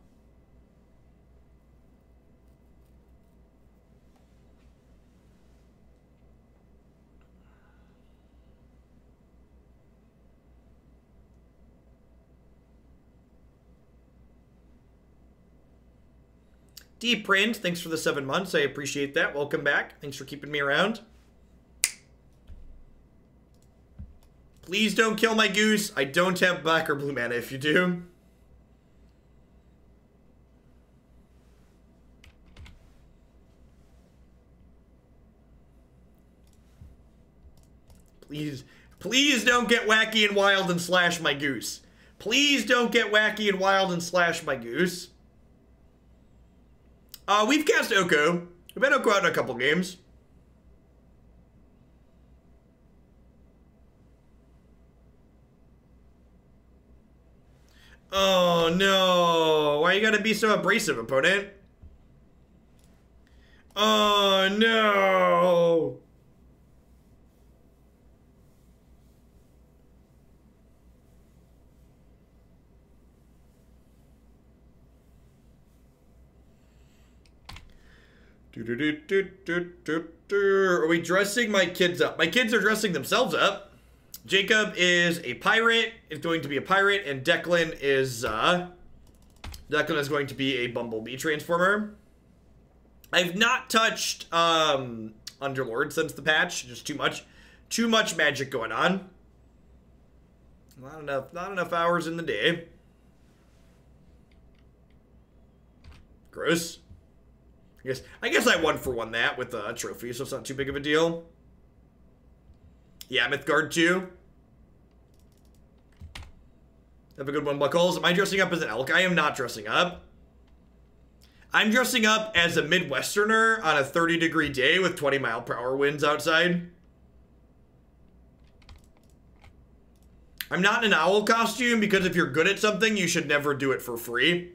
D-Print, thanks for the 7 months. I appreciate that. Welcome back. Thanks for keeping me around. Please don't kill my goose. I don't have black or blue mana if you do. Please don't get wacky and wild and slash my goose. Please don't get wacky and wild and slash my goose. We've cast Oko. We've had Oko out in a couple games. Oh, no. Why you gotta be so abrasive, opponent? Oh, no. Are we dressing my kids up? My kids are dressing themselves up. Jacob is a pirate, is going to be a pirate, and Declan is going to be a bumblebee transformer. I've not touched Underlord since the patch. Just too much magic going on. Not enough hours in the day. Gross. I guess I 1-for-1 that with a trophy, so it's not too big of a deal. Yeah, Mythgard 2. Have a good one, Buckles. Am I dressing up as an elk? I am not dressing up. I'm dressing up as a Midwesterner on a 30-degree day with 20-mile-per-hour winds outside. I'm not in an owl costume because if you're good at something, you should never do it for free.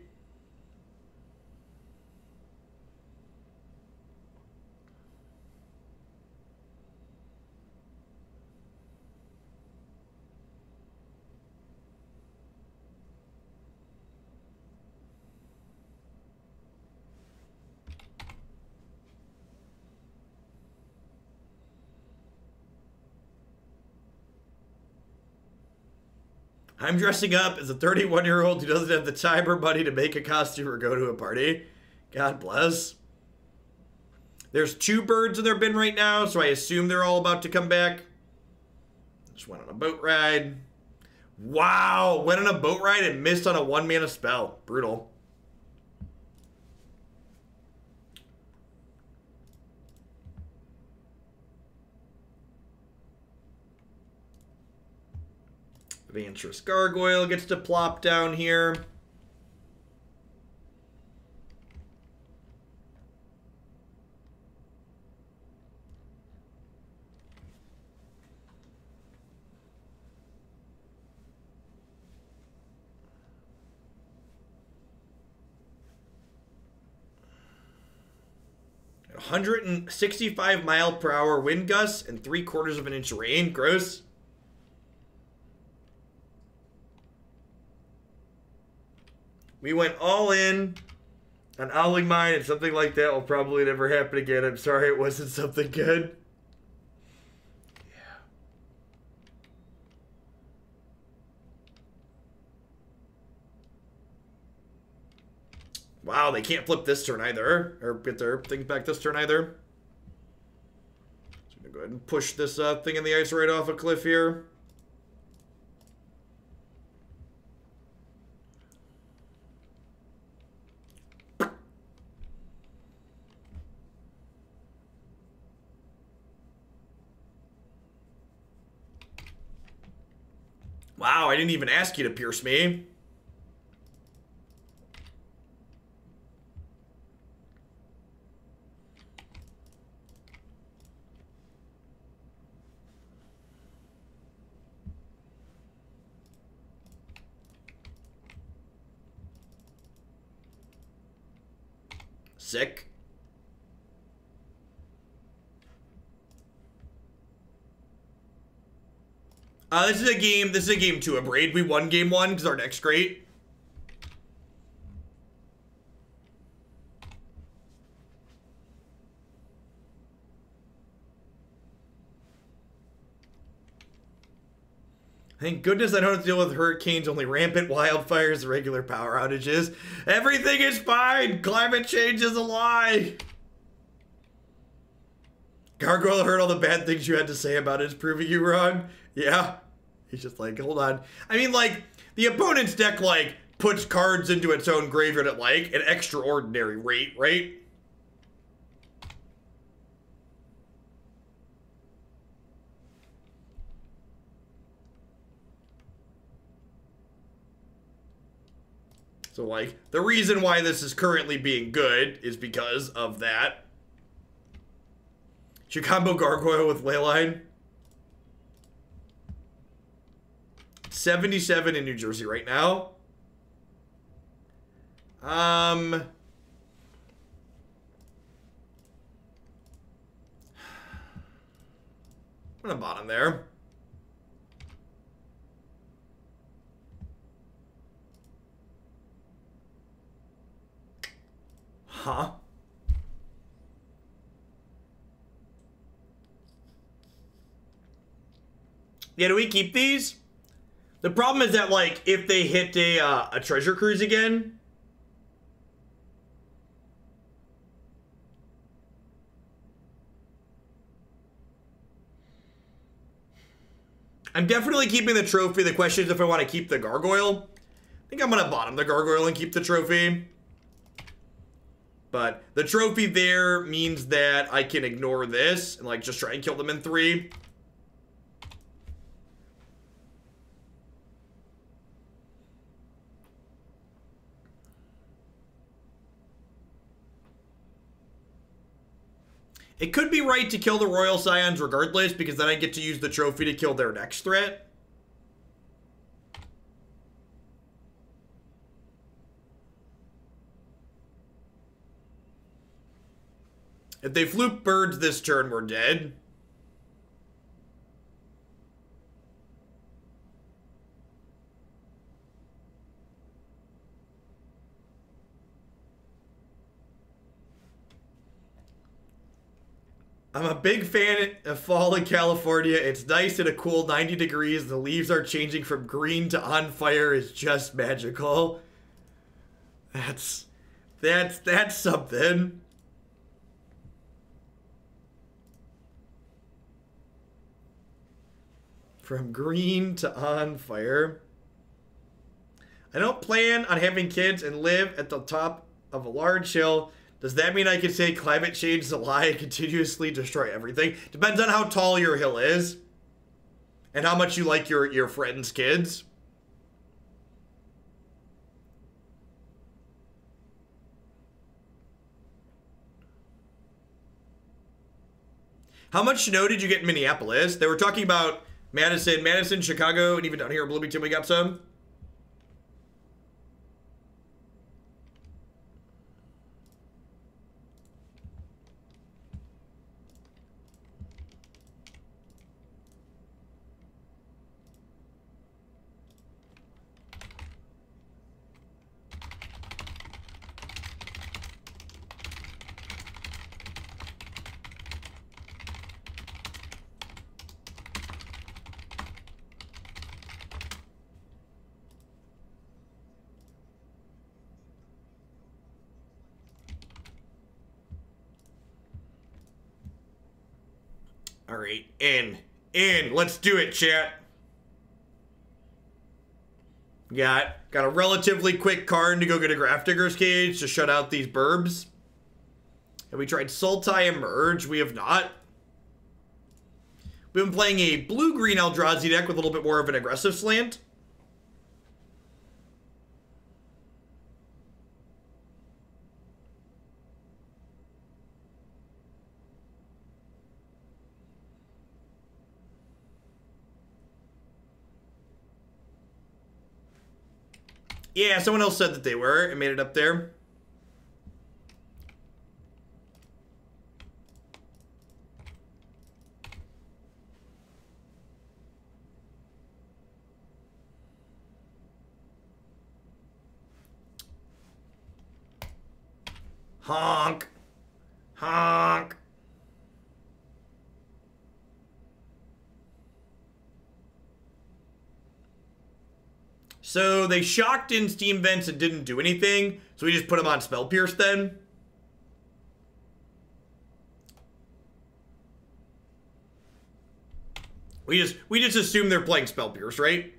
I'm dressing up as a 31-year-old who doesn't have the time or money to make a costume or go to a party. God bless. There's 2 birds in their bin right now, so I assume they're all about to come back. Just went on a boat ride. Wow, went on a boat ride and missed on a 1-mana spell. Brutal. Vantress Gargoyle gets to plop down here. 165-mile-per-hour wind gusts and 3/4 of an inch of rain. Gross. We went all in on Owling Mine, and something like that will probably never happen again. I'm sorry it wasn't something good. Yeah. Wow, they can't flip this turn either, or get their things back this turn either. So I'm gonna go ahead and push this thing in the ice right off a cliff here. Wow, I didn't even ask you to pierce me. Sick. This is a game. This is a game 2 of Braid. We won game 1 because our deck's great. Thank goodness I don't have to deal with hurricanes, only rampant wildfires and regular power outages. Everything is fine. Climate change is a lie. Gargoyle heard all the bad things you had to say about it. It's proving you wrong. Yeah. He's just like, hold on. I mean, like, the opponent's deck, like, puts cards into its own graveyard at, like, an extraordinary rate, right? So, like, the reason why this is currently being good is because of that. Should combo Gargoyle with Leyline? 77 in New Jersey right now. I'm gonna bottom there. Huh? Yeah, do we keep these? The problem is that, like, if they hit a treasure cruise again... I'm definitely keeping the trophy. The question is if I want to keep the Gargoyle. I think I'm going to bottom the Gargoyle and keep the trophy. But the trophy there means that I can ignore this and, like, just try and kill them in 3. It could be right to kill the Royal Scions regardless, because then I get to use the trophy to kill their next threat. If they floop birds this turn, we're dead. I'm a big fan of fall in California. It's nice at a cool 90 degrees. The leaves are changing from green to on fire. Is just magical. That's something. From green to on fire. I don't plan on having kids and live at the top of a large hill. Does that mean I can say climate change is a lie and continuously destroy everything? Depends on how tall your hill is. And how much you like your friends' kids. How much snow did you get in Minneapolis? They were talking about Madison, Chicago, and even down here in Bloomington we got some. Alright, in. Let's do it, chat. Got a relatively quick Karn to go get a Grafdigger's Cage to shut out these burbs. Have we tried Sultai Emerge? We have not. We've been playing a blue-green Eldrazi deck with a little bit more of an aggressive slant. Yeah, someone else said that they were and made it up there. Honk. Honk. So they shocked in Steam Vents and didn't do anything, so we just put them on Spell Pierce then. We just assume they're playing Spell Pierce, right?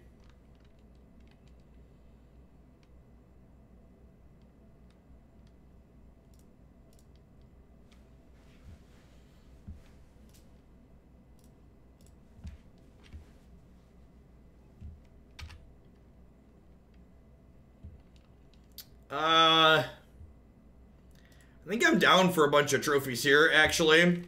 I think I'm down for a bunch of trophies here, actually.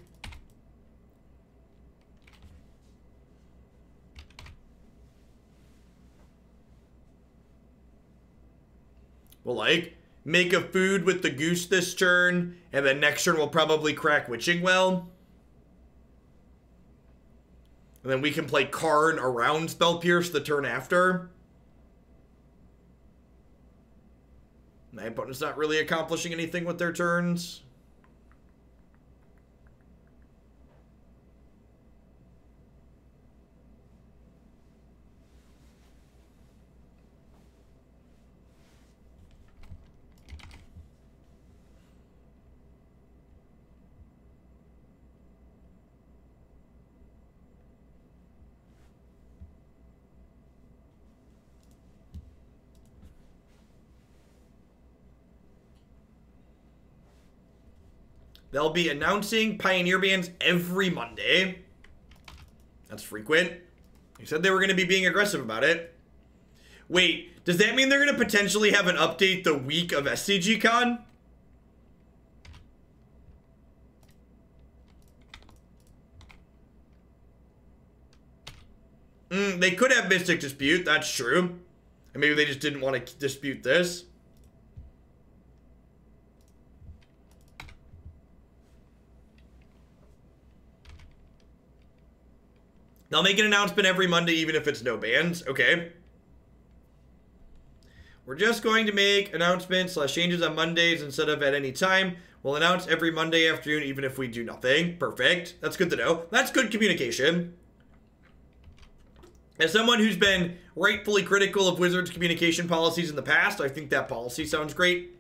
We'll, like, make a food with the goose this turn, and then next turn we'll probably crack Witching Well. And then we can play Karn around Spell Pierce the turn after. My opponent's not really accomplishing anything with their turns. They'll be announcing Pioneer bans every Monday. That's frequent. They said they were going to be being aggressive about it. Wait, does that mean they're going to potentially have an update the week of SCGCon? They could have Mystic Dispute, that's true. And maybe they just didn't want to dispute this. They'll make an announcement every Monday, even if it's no bans. Okay. We're just going to make announcements / changes on Mondays instead of at any time. We'll announce every Monday afternoon, even if we do nothing. Perfect. That's good to know. That's good communication. As someone who's been rightfully critical of Wizards' communication policies in the past, I think that policy sounds great.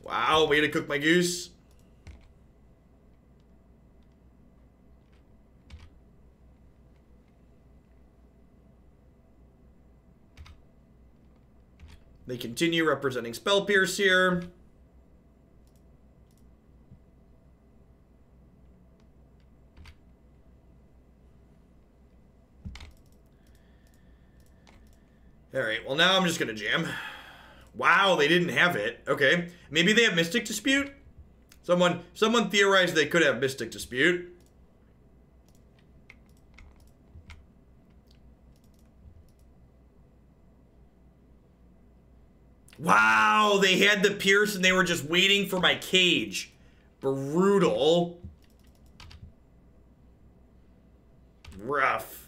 Wow, way to cook my goose. They continue representing Spell Pierce here. Alright, well now I'm just gonna jam. Wow, they didn't have it. Okay. Maybe they have Mystic Dispute? Someone theorized they could have Mystic Dispute. Wow, they had the Pierce and they were just waiting for my cage. Brutal. Rough.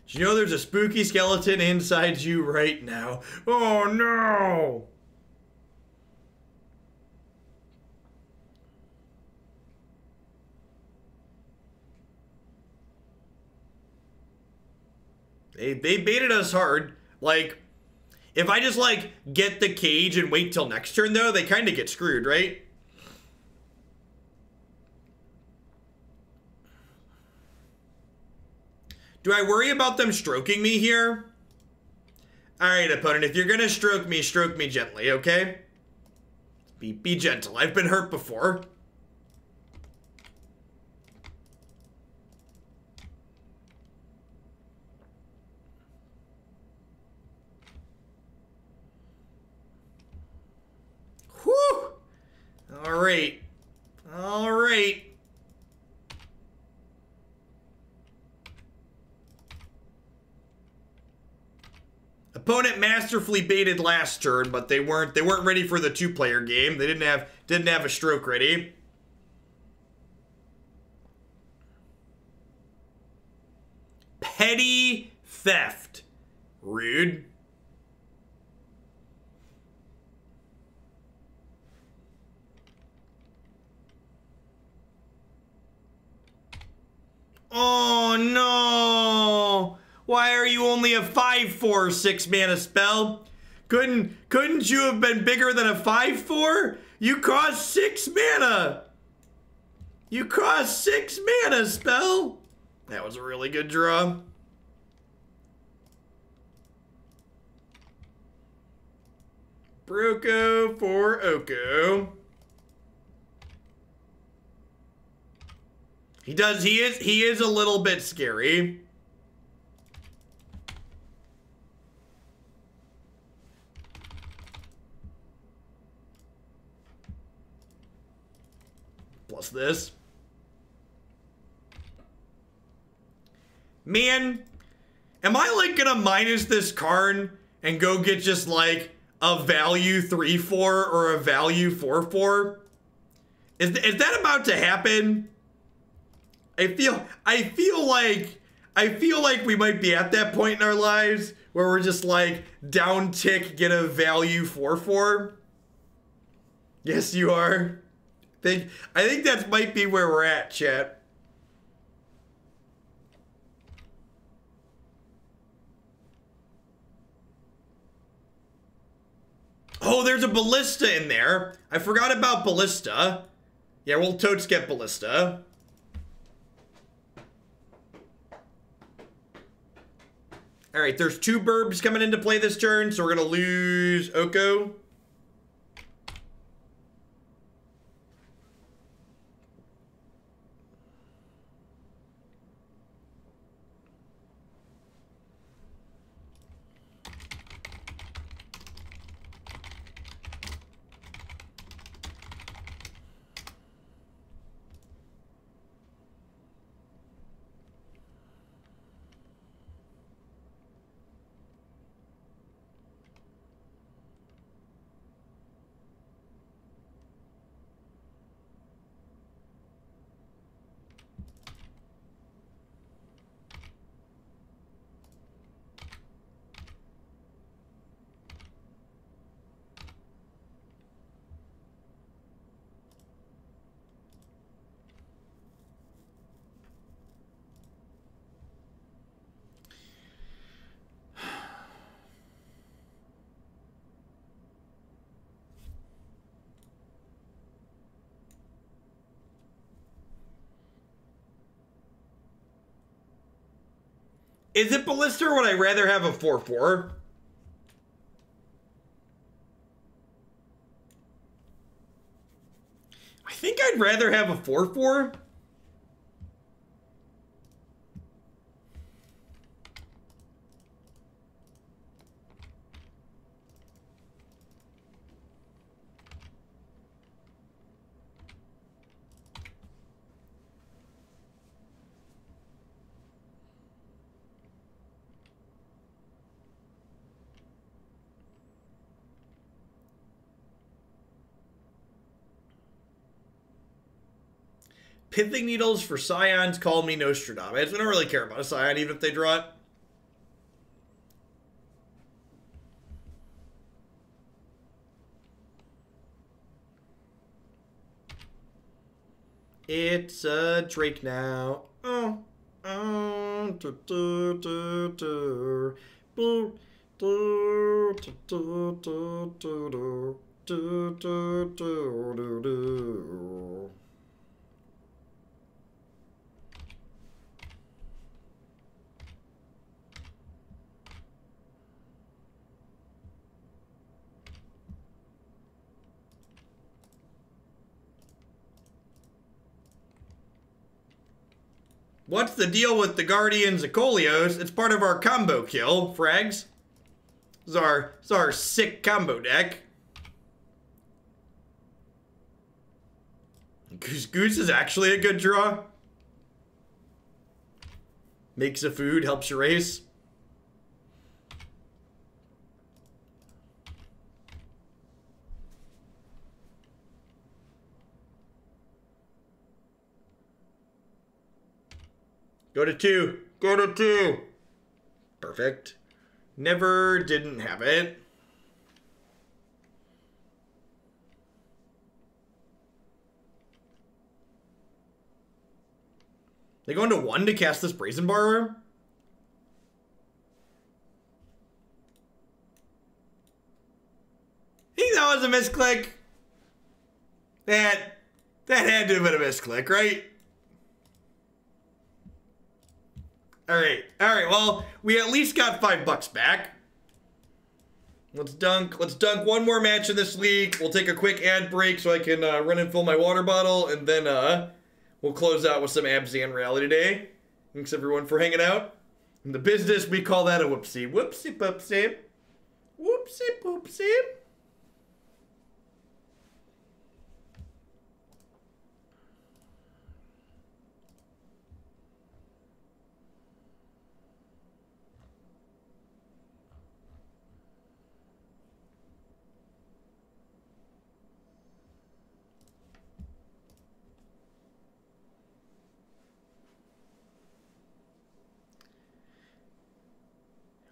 Did you know there's a spooky skeleton inside you right now? Oh no! They baited us hard. Like, If I just, like, get the cage and wait till next turn, though, they kind of get screwed, right? Do I worry about them stroking me here? Alright, opponent, if you're gonna stroke me gently, okay? Be gentle. I've been hurt before. Whew! Alright. Alright. Opponent masterfully baited last turn, but they weren't ready for the two-player game. They didn't have a stroke ready. Petty theft. Rude. Oh no! Why are you only a 5/4 6-mana spell? Couldn't you have been bigger than a 5/4? You cost 6 mana. You cost 6 mana, spell. That was a really good draw. Broko for Oko. He is a little bit scary. Plus this. Man, am I like gonna minus this Karn and go get just like a value 3/4 or a value 4/4? Is that about to happen? I feel like we might be at that point in our lives where we're just like down tick, get a value 4/4. Yes, you are. I think that might be where we're at, chat. Oh, there's a Ballista in there. I forgot about Ballista. Yeah, we'll totes get Ballista. All right, there's 2 burbs coming into play this turn, so we're gonna lose Oko. Is it Ballista or would I rather have a 4/4? I think I'd rather have a 4/4. Pithing Needles for Scions, call me Nostradamus. We don't really care about a Scion, even if they draw it. It's a Drake now. Oh. What's the deal with the Guardians of Koilos? It's part of our combo kill, frags. This is our sick combo deck. Goose is actually a good draw. Makes a food, helps your race. Go to 2. Go to 2. Perfect. Never didn't have it. They go into 1 to cast this Brazen Borrower? I think that was a misclick. That had to have been a misclick, right? Alright, well, we at least got $5 back. Let's dunk one more match in this league. We'll take a quick ad break so I can run and fill my water bottle, and then we'll close out with some Abzan Rally today. Thanks everyone for hanging out. In the business, we call that a whoopsie. Whoopsie poopsie. Whoopsie poopsie.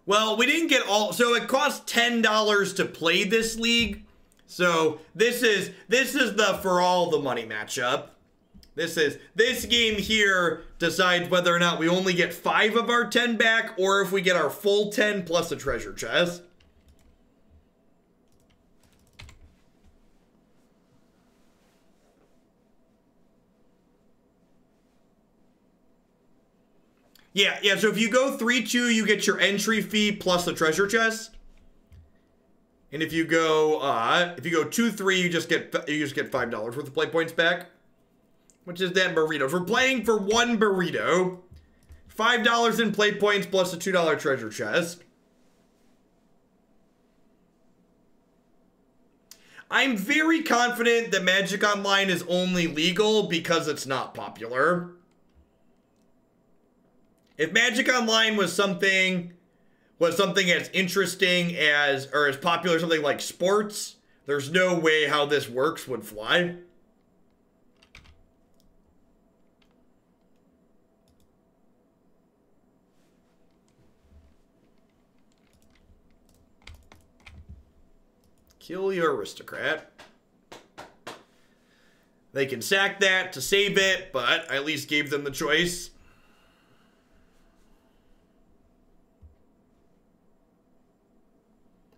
Well, we didn't get all, so it costs $10 to play this league. So this is the for all the money matchup. This game here decides whether or not we only get 5 of our 10 back, or if we get our full 10 plus a treasure chest. Yeah, so if you go 3-2, you get your entry fee plus the treasure chest. And if you go 2-3, you just get $5 worth of play points back. Which is that burrito. If we're playing for 1 burrito, $5 in play points plus a $2 treasure chest. I'm very confident that Magic Online is only legal because it's not popular. If Magic Online was something as interesting as, or as popular as something like sports, there's no way how this works would fly. Kill your aristocrat. They can sack that to save it, but I at least gave them the choice.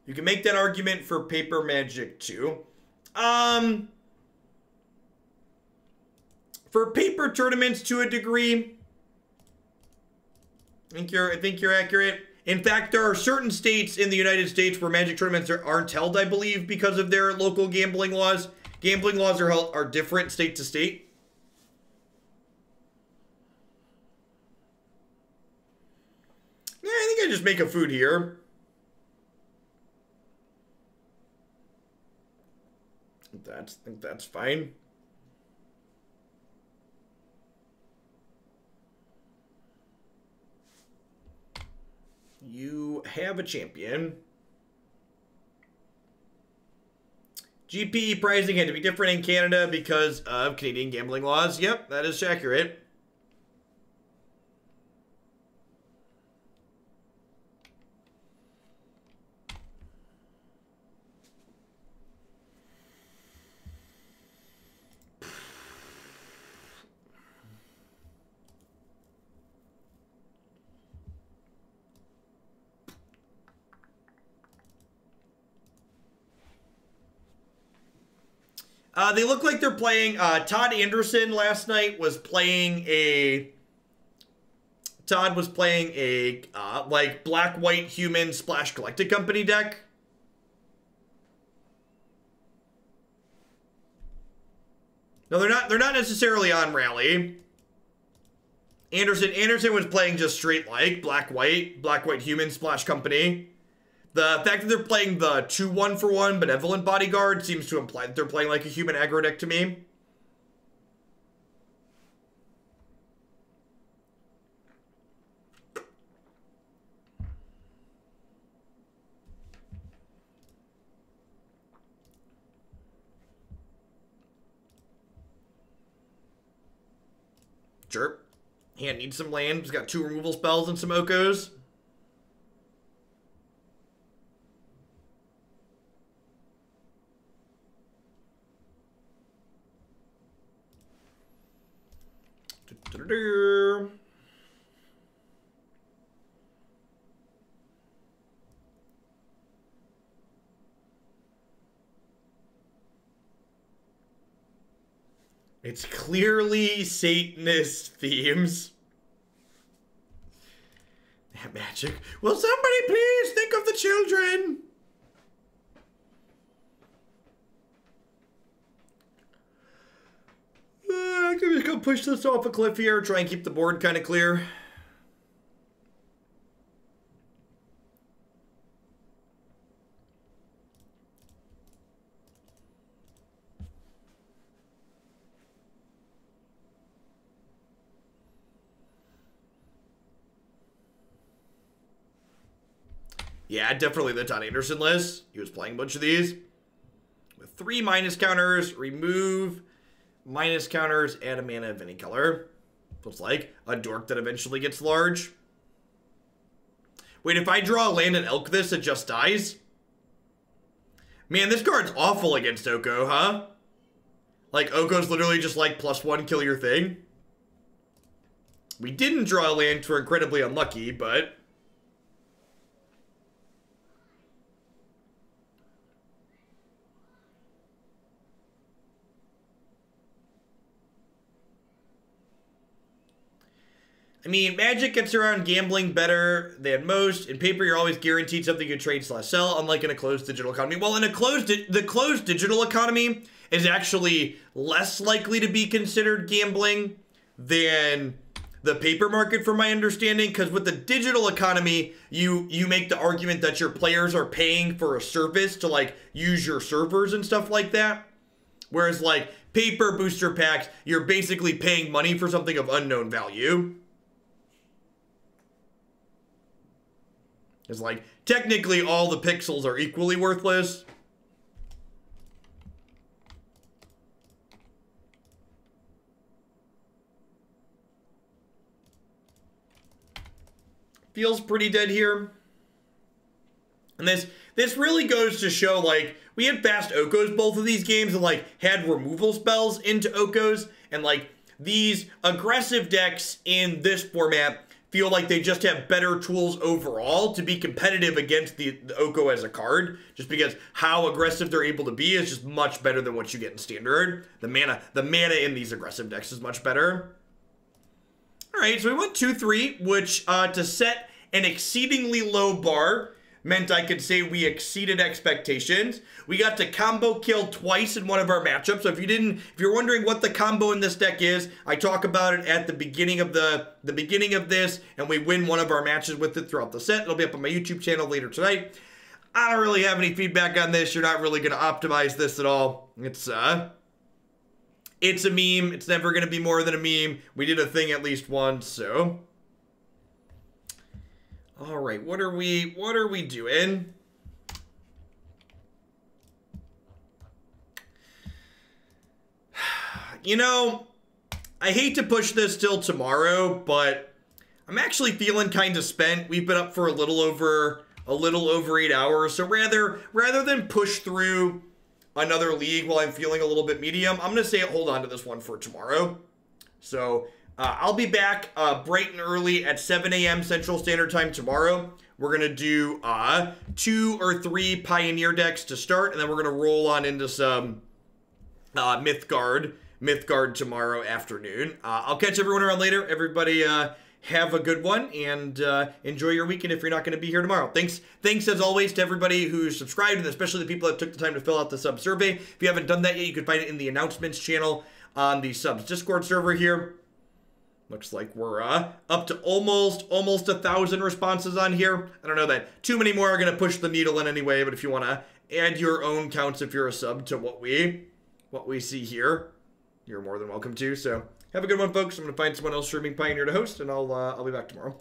You can make that argument for Paper Magic too. For paper tournaments to a degree, I think you're accurate. In fact, there are certain states in the United States where Magic tournaments aren't held, I believe, because of their local gambling laws. Gambling laws are different state to state. Yeah, I think I just make a food here. I think that's fine. You have a champion. GPE pricing had to be different in Canada because of Canadian gambling laws. Yep, that is accurate. They look like they're playing, Todd Anderson last night was playing a, like, black-white human Splash Collected Company deck. No, they're not necessarily on Rally. Anderson was playing just straight, like, black-white human Splash Company. The fact that they're playing the 2 1-for-1 Benevolent Bodyguard seems to imply that they're playing like a human aggro deck to me. Sure. Hand needs some land. He's got 2 removal spells and some Okos. It's clearly Satanist themes. That magic. Will somebody please think of the children? I'm just gonna push this off a cliff here, try and keep the board kind of clear. Yeah, definitely the Todd Anderson list. He was playing a bunch of these. With 3 minus counters, remove minus counters, add a mana of any color. So it's like a dork that eventually gets large. Wait, if I draw a land and elk this, it just dies? Man, this card's awful against Oko, huh? Like, Oko's literally just like +1, kill your thing. We didn't draw a land, we're incredibly unlucky, but... I mean, Magic gets around gambling better than most. In paper, you're always guaranteed something you trade/sell, unlike in a closed digital economy. Well, in a the closed digital economy is actually less likely to be considered gambling than the paper market, from my understanding, because with the digital economy, you make the argument that your players are paying for a service to, like, use your servers and stuff like that. Whereas, like, paper booster packs, you're basically paying money for something of unknown value. It's like, technically all the pixels are equally worthless. Feels pretty dead here. And this really goes to show, like, we had fast Okos both of these games and, like, had removal spells into Okos. And, like, these aggressive decks in this format feel like they just have better tools overall to be competitive against the Oko as a card, just because how aggressive they're able to be is just much better than what you get in Standard. The mana in these aggressive decks is much better. All right, so we went 2-3, which to set an exceedingly low bar meant I could say we exceeded expectations. We got to combo kill twice in one of our matchups. So if you're wondering what the combo in this deck is, I talk about it at the beginning of the beginning of this, and we win one of our matches with it throughout the set. It'll be up on my YouTube channel later tonight. I don't really have any feedback on this. You're not really going to optimize this at all. It's a meme. It's never going to be more than a meme. We did a thing at least once, so. All right, what are we doing? You know, I hate to push this till tomorrow, but I'm actually feeling kind of spent. We've been up for a little over 8 hours, so rather than push through another league while I'm feeling a little bit medium, I'm gonna say hold on to this one for tomorrow. So I'll be back bright and early at 7 a.m. Central Standard Time tomorrow. We're going to do 2 or 3 Pioneer decks to start, and then we're going to roll on into some Mythgard tomorrow afternoon. I'll catch everyone around later. Everybody have a good one, and enjoy your weekend if you're not going to be here tomorrow. Thanks as always to everybody who's subscribed, and especially the people that took the time to fill out the sub survey. If you haven't done that yet, you can find it in the announcements channel on the subs Discord server here. Looks like we're up to almost 1,000 responses on here. I don't know that too many more are going to push the needle in anyway, but if you want to add your own counts if you're a sub to what we see here, you're more than welcome to. So have a good one, folks. I'm going to find someone else streaming Pioneer to host, and I'll be back tomorrow.